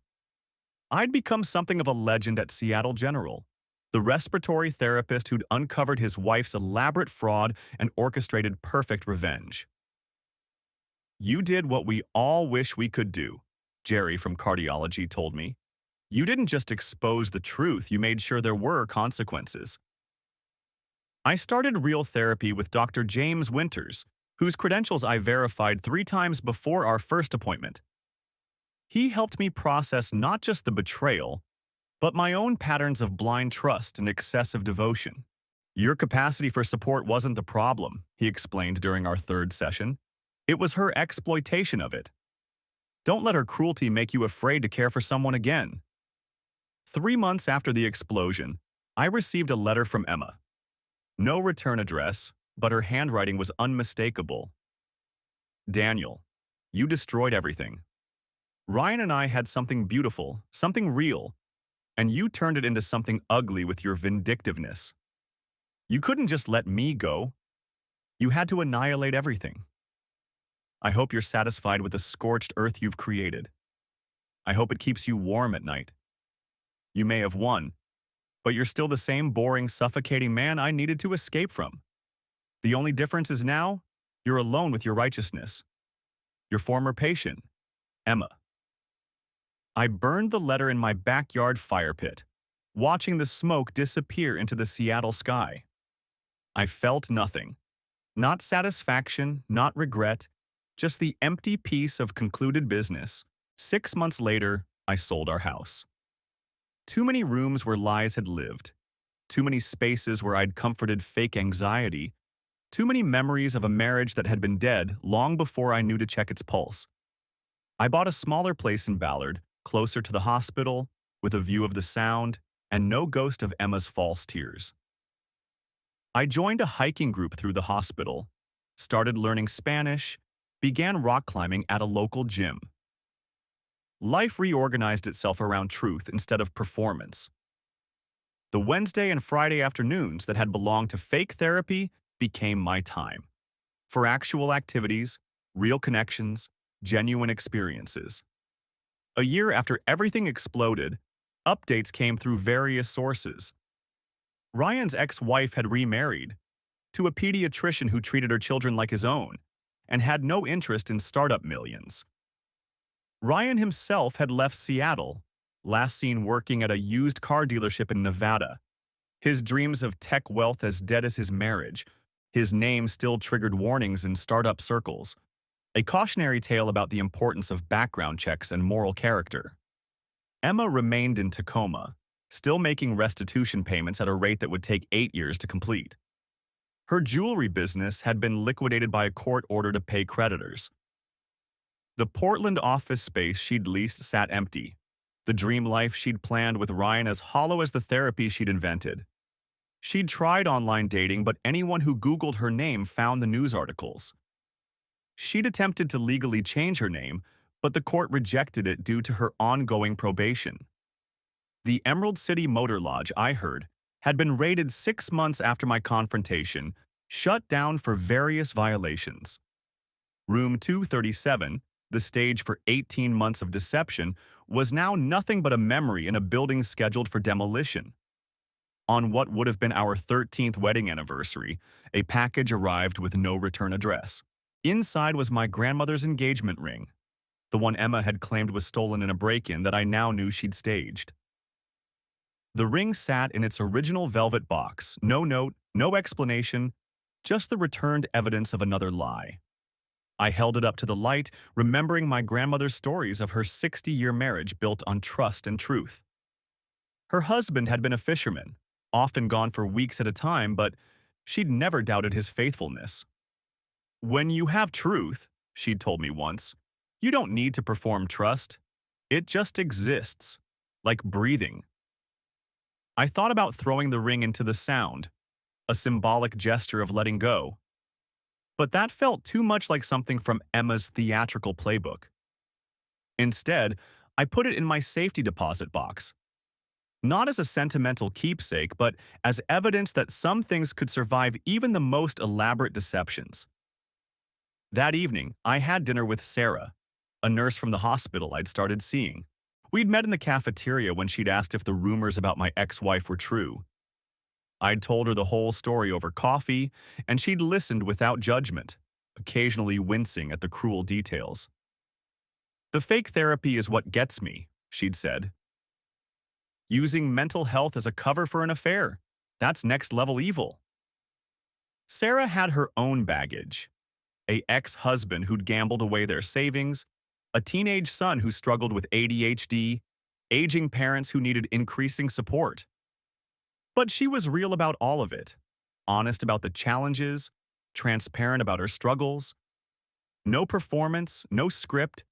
I'd become something of a legend at Seattle General, the respiratory therapist who'd uncovered his wife's elaborate fraud and orchestrated perfect revenge. "You did what we all wish we could do," Jerry from cardiology told me. "You didn't just expose the truth, you made sure there were consequences." I started real therapy with Dr. James Winters, whose credentials I verified 3 times before our first appointment. He helped me process not just the betrayal, but my own patterns of blind trust and excessive devotion. "Your capacity for support wasn't the problem," he explained during our 3rd session. "It was her exploitation of it. Don't let her cruelty make you afraid to care for someone again." 3 months after the explosion, I received a letter from Emma. No return address, but her handwriting was unmistakable. "Daniel, you destroyed everything. Ryan and I had something beautiful, something real, and you turned it into something ugly with your vindictiveness. You couldn't just let me go. You had to annihilate everything. I hope you're satisfied with the scorched earth you've created. I hope it keeps you warm at night. You may have won, but you're still the same boring, suffocating man I needed to escape from. The only difference is now, you're alone with your righteousness. Your former patient, Emma." I burned the letter in my backyard fire pit, watching the smoke disappear into the Seattle sky. I felt nothing. Not satisfaction, not regret, just the empty peace of concluded business. 6 months later, I sold our house. Too many rooms where lies had lived. Too many spaces where I'd comforted fake anxiety. Too many memories of a marriage that had been dead long before I knew to check its pulse. I bought a smaller place in Ballard, closer to the hospital, with a view of the Sound, and no ghost of Emma's false tears. I joined a hiking group through the hospital, started learning Spanish, began rock climbing at a local gym. Life reorganized itself around truth instead of performance. The Wednesday and Friday afternoons that had belonged to fake therapy became my time. For actual activities, real connections, genuine experiences. A year after everything exploded, updates came through various sources. Ryan's ex-wife had remarried to a pediatrician who treated her children like his own and had no interest in startup millions. Ryan himself had left Seattle, last seen working at a used car dealership in Nevada. His dreams of tech wealth as dead as his marriage. His name still triggered warnings in startup circles, a cautionary tale about the importance of background checks and moral character. Emma remained in Tacoma, still making restitution payments at a rate that would take 8 years to complete. Her jewelry business had been liquidated by a court order to pay creditors. The Portland office space she'd leased sat empty, the dream life she'd planned with Ryan as hollow as the therapy she'd invented. She'd tried online dating, but anyone who Googled her name found the news articles. She'd attempted to legally change her name, but the court rejected it due to her ongoing probation. The Emerald City Motor Lodge, I heard, had been raided 6 months after my confrontation, shut down for various violations. Room 237, the stage for 18 months of deception, was now nothing but a memory in a building scheduled for demolition. On what would have been our 13th wedding anniversary, a package arrived with no return address. Inside was my grandmother's engagement ring, the one Emma had claimed was stolen in a break-in that I now knew she'd staged. The ring sat in its original velvet box, no note, no explanation, just the returned evidence of another lie. I held it up to the light, remembering my grandmother's stories of her 60-year marriage built on trust and truth. Her husband had been a fisherman, often gone for weeks at a time, but she'd never doubted his faithfulness. When you have truth, she'd told me once, you don't need to perform trust. It just exists, like breathing. I thought about throwing the ring into the sound, a symbolic gesture of letting go. But that felt too much like something from Emma's theatrical playbook. Instead, I put it in my safety deposit box. Not as a sentimental keepsake, but as evidence that some things could survive even the most elaborate deceptions. That evening, I had dinner with Sarah, a nurse from the hospital I'd started seeing. We'd met in the cafeteria when she'd asked if the rumors about my ex-wife were true. I'd told her the whole story over coffee, and she'd listened without judgment, occasionally wincing at the cruel details. "The fake therapy is what gets me," she'd said. "Using mental health as a cover for an affair. That's next-level evil." Sarah had her own baggage. An ex-husband who'd gambled away their savings, a teenage son who struggled with ADHD, aging parents who needed increasing support. But she was real about all of it, honest about the challenges, transparent about her struggles. No performance, no script,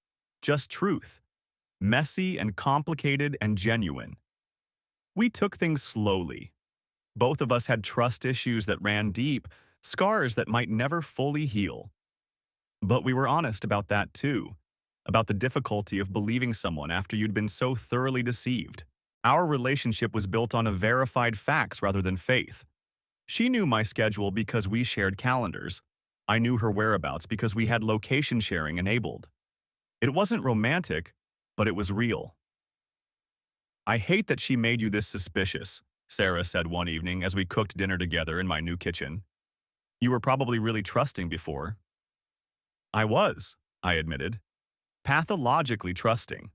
just truth. Messy and complicated and genuine. We took things slowly. Both of us had trust issues that ran deep, scars that might never fully heal. But we were honest about that too, about the difficulty of believing someone after you'd been so thoroughly deceived. Our relationship was built on verified facts rather than faith. She knew my schedule because we shared calendars. I knew her whereabouts because we had location sharing enabled. It wasn't romantic, but it was real. "I hate that she made you this suspicious," Sarah said one evening as we cooked dinner together in my new kitchen. "You were probably really trusting before." "I was," I admitted. "Pathologically trusting.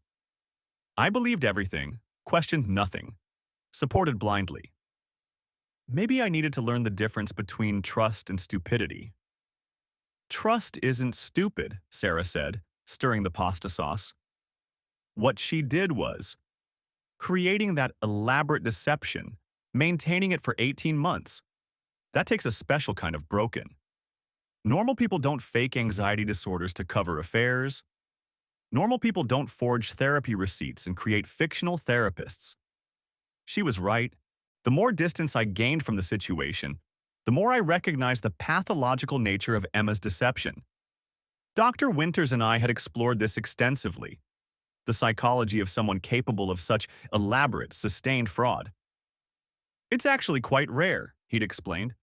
I believed everything, questioned nothing, supported blindly. Maybe I needed to learn the difference between trust and stupidity." "Trust isn't stupid," Sarah said, stirring the pasta sauce. "What she did was creating that elaborate deception, maintaining it for 18 months. That takes a special kind of broken. Normal people don't fake anxiety disorders to cover affairs. Normal people don't forge therapy receipts and create fictional therapists." She was right. The more distance I gained from the situation, the more I recognized the pathological nature of Emma's deception. Dr. Winters and I had explored this extensively, the psychology of someone capable of such elaborate, sustained fraud. "It's actually quite rare," he'd explained.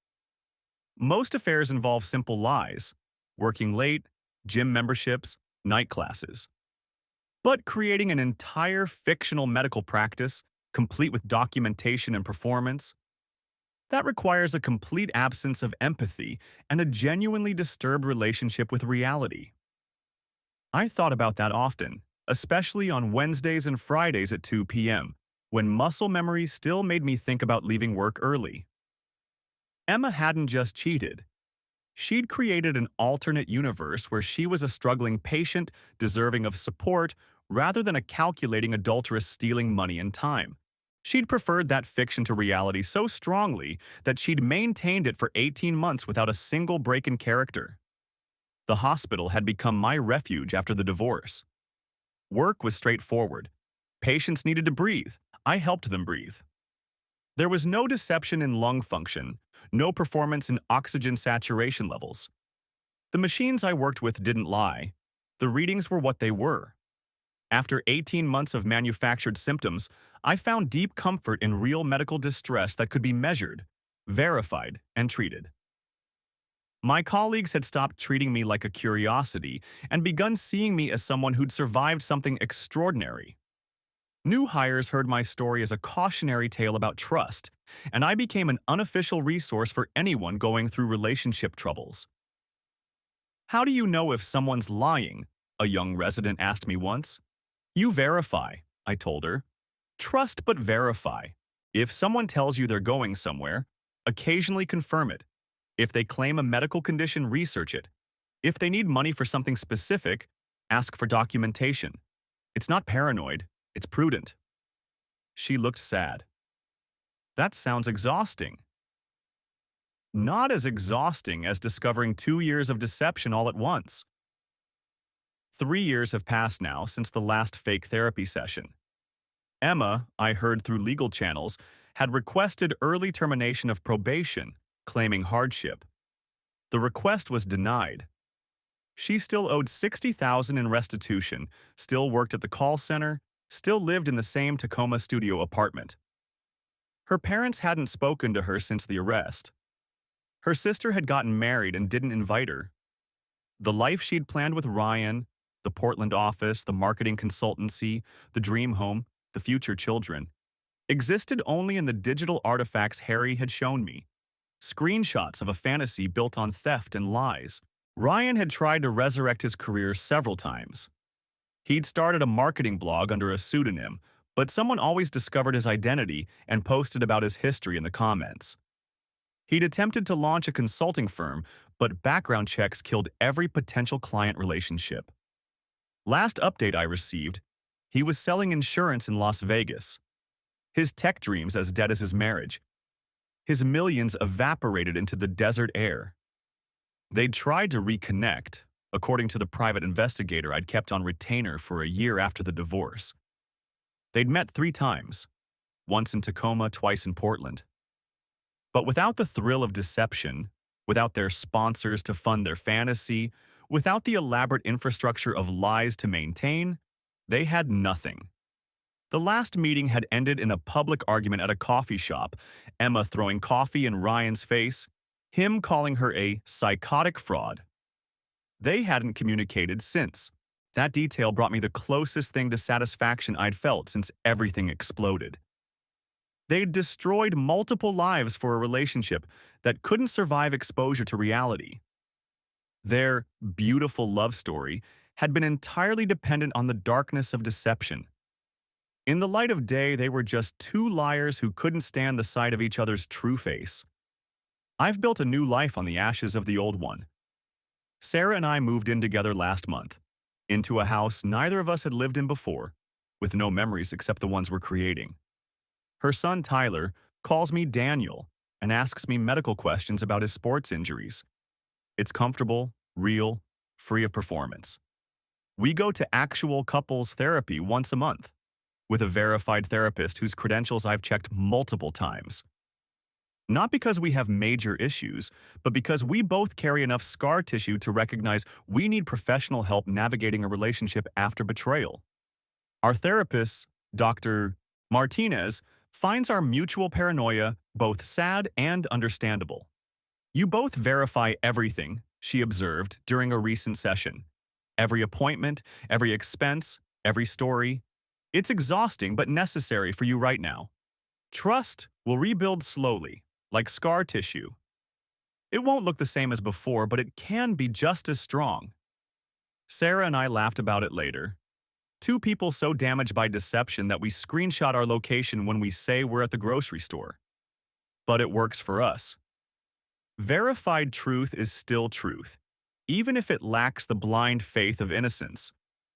"Most affairs involve simple lies, working late, gym memberships, night classes. But creating an entire fictional medical practice, complete with documentation and performance, that requires a complete absence of empathy and a genuinely disturbed relationship with reality." I thought about that often, especially on Wednesdays and Fridays at 2 p.m., when muscle memory still made me think about leaving work early. Emma hadn't just cheated. She'd created an alternate universe where she was a struggling patient deserving of support rather than a calculating adulteress stealing money and time. She'd preferred that fiction to reality so strongly that she'd maintained it for 18 months without a single break in character. The hospital had become my refuge after the divorce. Work was straightforward. Patients needed to breathe. I helped them breathe. There was no deception in lung function, no performance in oxygen saturation levels. The machines I worked with didn't lie. The readings were what they were. After 18 months of manufactured symptoms, I found deep comfort in real medical distress that could be measured, verified, and treated. My colleagues had stopped treating me like a curiosity and begun seeing me as someone who'd survived something extraordinary. New hires heard my story as a cautionary tale about trust, and I became an unofficial resource for anyone going through relationship troubles. "How do you know if someone's lying?" a young resident asked me once. "You verify," I told her. "Trust but verify. If someone tells you they're going somewhere, occasionally confirm it. If they claim a medical condition, research it. If they need money for something specific, ask for documentation. It's not paranoid, it's prudent." She looked sad. "That sounds exhausting." Not as exhausting as discovering 2 years of deception all at once. 3 years have passed now since the last fake therapy session. Emma, I heard through legal channels, had requested early termination of probation, claiming hardship. The request was denied. She still owed $60,000 in restitution, still worked at the call center, still lived in the same Tacoma studio apartment. Her parents hadn't spoken to her since the arrest. Her sister had gotten married and didn't invite her. The life she'd planned with Ryan, the Portland office, the marketing consultancy, the dream home, the future children, existed only in the digital artifacts Harry had shown me. Screenshots of a fantasy built on theft and lies. Ryan had tried to resurrect his career several times. He'd started a marketing blog under a pseudonym, but someone always discovered his identity and posted about his history in the comments. He'd attempted to launch a consulting firm, but background checks killed every potential client relationship. Last update I received, he was selling insurance in Las Vegas. His tech dreams as dead as his marriage. His millions evaporated into the desert air. They'd tried to reconnect, according to the private investigator I'd kept on retainer for a year after the divorce. They'd met 3 times, once in Tacoma, twice in Portland. But without the thrill of deception, without their sponsors to fund their fantasy, without the elaborate infrastructure of lies to maintain, they had nothing. The last meeting had ended in a public argument at a coffee shop, Emma throwing coffee in Ryan's face, him calling her a psychotic fraud. They hadn't communicated since. That detail brought me the closest thing to satisfaction I'd felt since everything exploded. They'd destroyed multiple lives for a relationship that couldn't survive exposure to reality. Their beautiful love story had been entirely dependent on the darkness of deception. In the light of day, they were just 2 liars who couldn't stand the sight of each other's true face. I've built a new life on the ashes of the old one. Sarah and I moved in together last month, into a house neither of us had lived in before, with no memories except the ones we're creating. Her son, Tyler, calls me Daniel and asks me medical questions about his sports injuries. It's comfortable, real, free of performance. We go to actual couples therapy once a month, with a verified therapist whose credentials I've checked multiple times. Not because we have major issues, but because we both carry enough scar tissue to recognize we need professional help navigating a relationship after betrayal. Our therapist, Dr. Martinez, finds our mutual paranoia both sad and understandable. "You both verify everything," she observed during a recent session. "Every appointment, every expense, every story. It's exhausting but necessary for you right now. Trust will rebuild slowly, like scar tissue. It won't look the same as before, but it can be just as strong." Sarah and I laughed about it later. 2 people so damaged by deception that we screenshot our location when we say we're at the grocery store. But it works for us. Verified truth is still truth, even if it lacks the blind faith of innocence.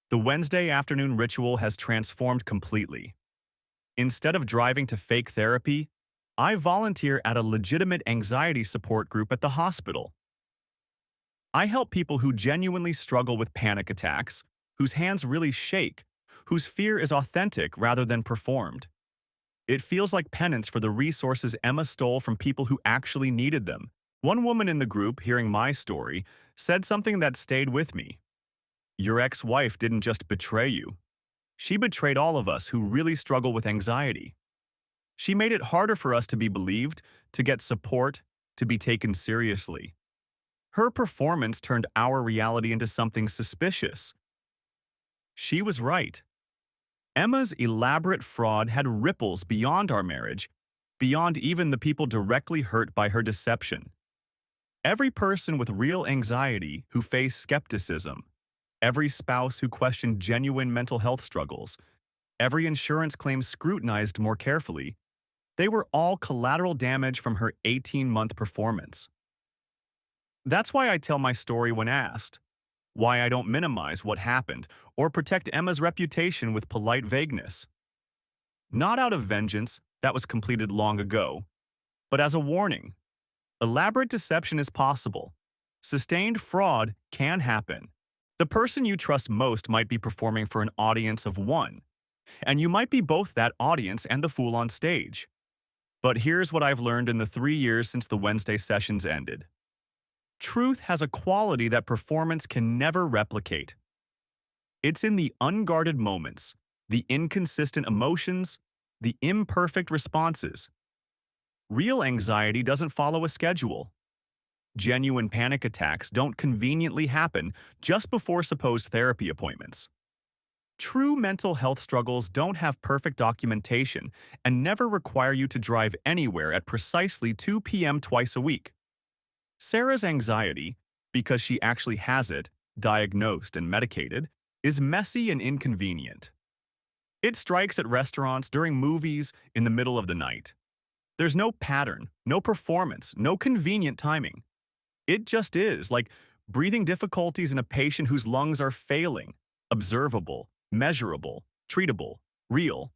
The Wednesday afternoon ritual has transformed completely. Instead of driving to fake therapy, I volunteer at a legitimate anxiety support group at the hospital. I help people who genuinely struggle with panic attacks, whose hands really shake, whose fear is authentic rather than performed. It feels like penance for the resources Emma stole from people who actually needed them, One woman in the group, hearing my story, said something that stayed with me. Your ex-wife didn't just betray you. She betrayed all of us who really struggle with anxiety. She made it harder for us to be believed, to get support, to be taken seriously. Her performance turned our reality into something suspicious. She was right. Emma's elaborate fraud had ripples beyond our marriage, beyond even the people directly hurt by her deception. Every person with real anxiety who faced skepticism, every spouse who questioned genuine mental health struggles, every insurance claim scrutinized more carefully, they were all collateral damage from her 18-month performance. That's why I tell my story when asked, why I don't minimize what happened or protect Emma's reputation with polite vagueness. Not out of vengeance, that was completed long ago, but as a warning. Elaborate deception is possible. Sustained fraud can happen. The person you trust most might be performing for an audience of one, and you might be both that audience and the fool on stage. But here's what I've learned in the 3 years since the Wednesday sessions ended. Truth has a quality that performance can never replicate. It's in the unguarded moments, the inconsistent emotions, the imperfect responses. Real anxiety doesn't follow a schedule. Genuine panic attacks don't conveniently happen just before supposed therapy appointments. True mental health struggles don't have perfect documentation and never require you to drive anywhere at precisely 2 p.m. twice a week. Sarah's anxiety, because she actually has it, diagnosed and medicated, is messy and inconvenient. It strikes at restaurants, during movies, in the middle of the night. There's no pattern, no performance, no convenient timing. It just is, like breathing difficulties in a patient whose lungs are failing, observable, measurable, treatable, real.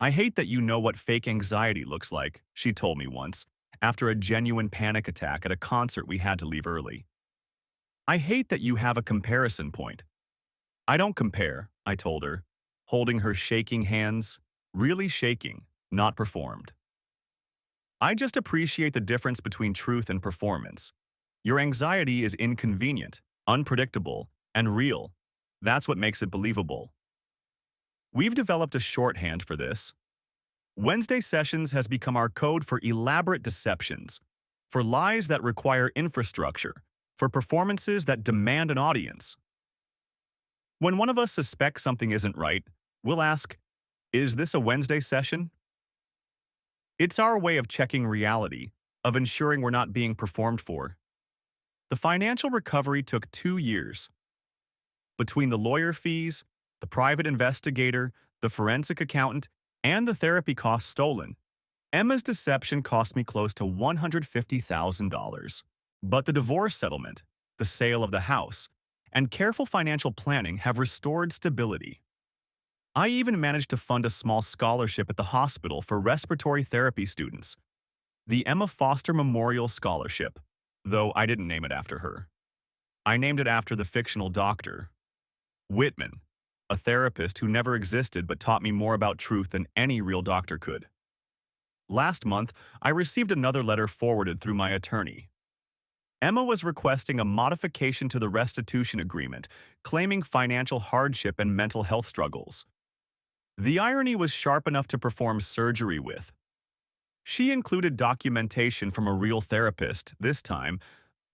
I hate that you know what fake anxiety looks like, she told me once, after a genuine panic attack at a concert we had to leave early. I hate that you have a comparison point. I don't compare, I told her, holding her shaking hands, really shaking, not performed. I just appreciate the difference between truth and performance. Your anxiety is inconvenient, unpredictable, and real. That's what makes it believable. We've developed a shorthand for this. Wednesday Sessions has become our code for elaborate deceptions, for lies that require infrastructure, for performances that demand an audience. When one of us suspects something isn't right, we'll ask, is this a Wednesday session? It's our way of checking reality, of ensuring we're not being performed for. The financial recovery took 2 years. Between the lawyer fees, the private investigator, the forensic accountant, and the therapy costs stolen, Emma's deception cost me close to $150,000. But the divorce settlement, the sale of the house, and careful financial planning have restored stability. I even managed to fund a small scholarship at the hospital for respiratory therapy students, the Emma Foster Memorial Scholarship, though I didn't name it after her. I named it after the fictional doctor, Whitman, a therapist who never existed but taught me more about truth than any real doctor could. Last month, I received another letter forwarded through my attorney. Emma was requesting a modification to the restitution agreement, claiming financial hardship and mental health struggles. The irony was sharp enough to perform surgery with. She included documentation from a real therapist. This time,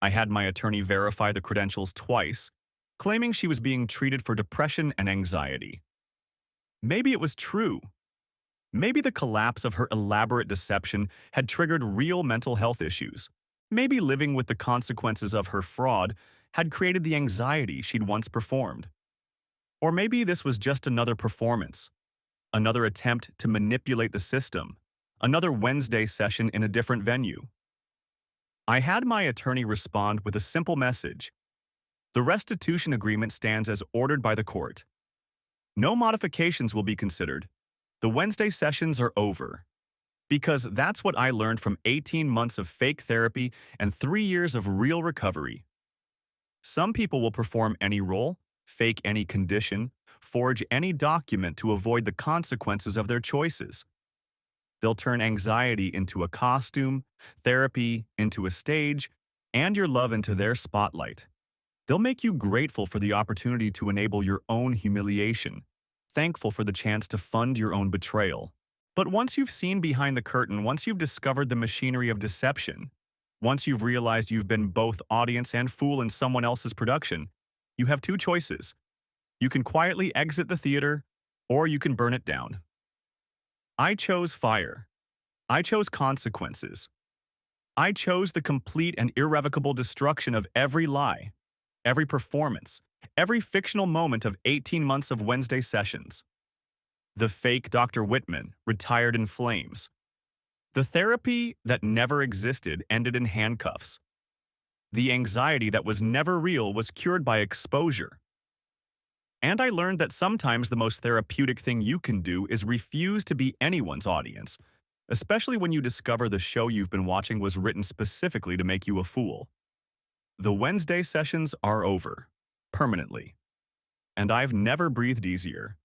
I had my attorney verify the credentials twice, claiming she was being treated for depression and anxiety. Maybe it was true. Maybe the collapse of her elaborate deception had triggered real mental health issues. Maybe living with the consequences of her fraud had created the anxiety she'd once performed. Or maybe this was just another performance, another attempt to manipulate the system, another Wednesday session in a different venue. I had my attorney respond with a simple message. The restitution agreement stands as ordered by the court. No modifications will be considered. The Wednesday sessions are over. Because that's what I learned from 18 months of fake therapy and 3 years of real recovery. Some people will perform any role, fake any condition, forge any document to avoid the consequences of their choices. They'll turn anxiety into a costume, therapy into a stage, and your love into their spotlight. They'll make you grateful for the opportunity to enable your own humiliation, thankful for the chance to fund your own betrayal. But once you've seen behind the curtain, once you've discovered the machinery of deception, once you've realized you've been both audience and fool in someone else's production, you have two choices. You can quietly exit the theater, or you can burn it down. I chose fire. I chose consequences. I chose the complete and irrevocable destruction of every lie, every performance, every fictional moment of 18 months of Wednesday sessions. The fake Dr. Whitman retired in flames. The therapy that never existed ended in handcuffs. The anxiety that was never real was cured by exposure. And I learned that sometimes the most therapeutic thing you can do is refuse to be anyone's audience, especially when you discover the show you've been watching was written specifically to make you a fool. The Wednesday sessions are over, permanently. And I've never breathed easier.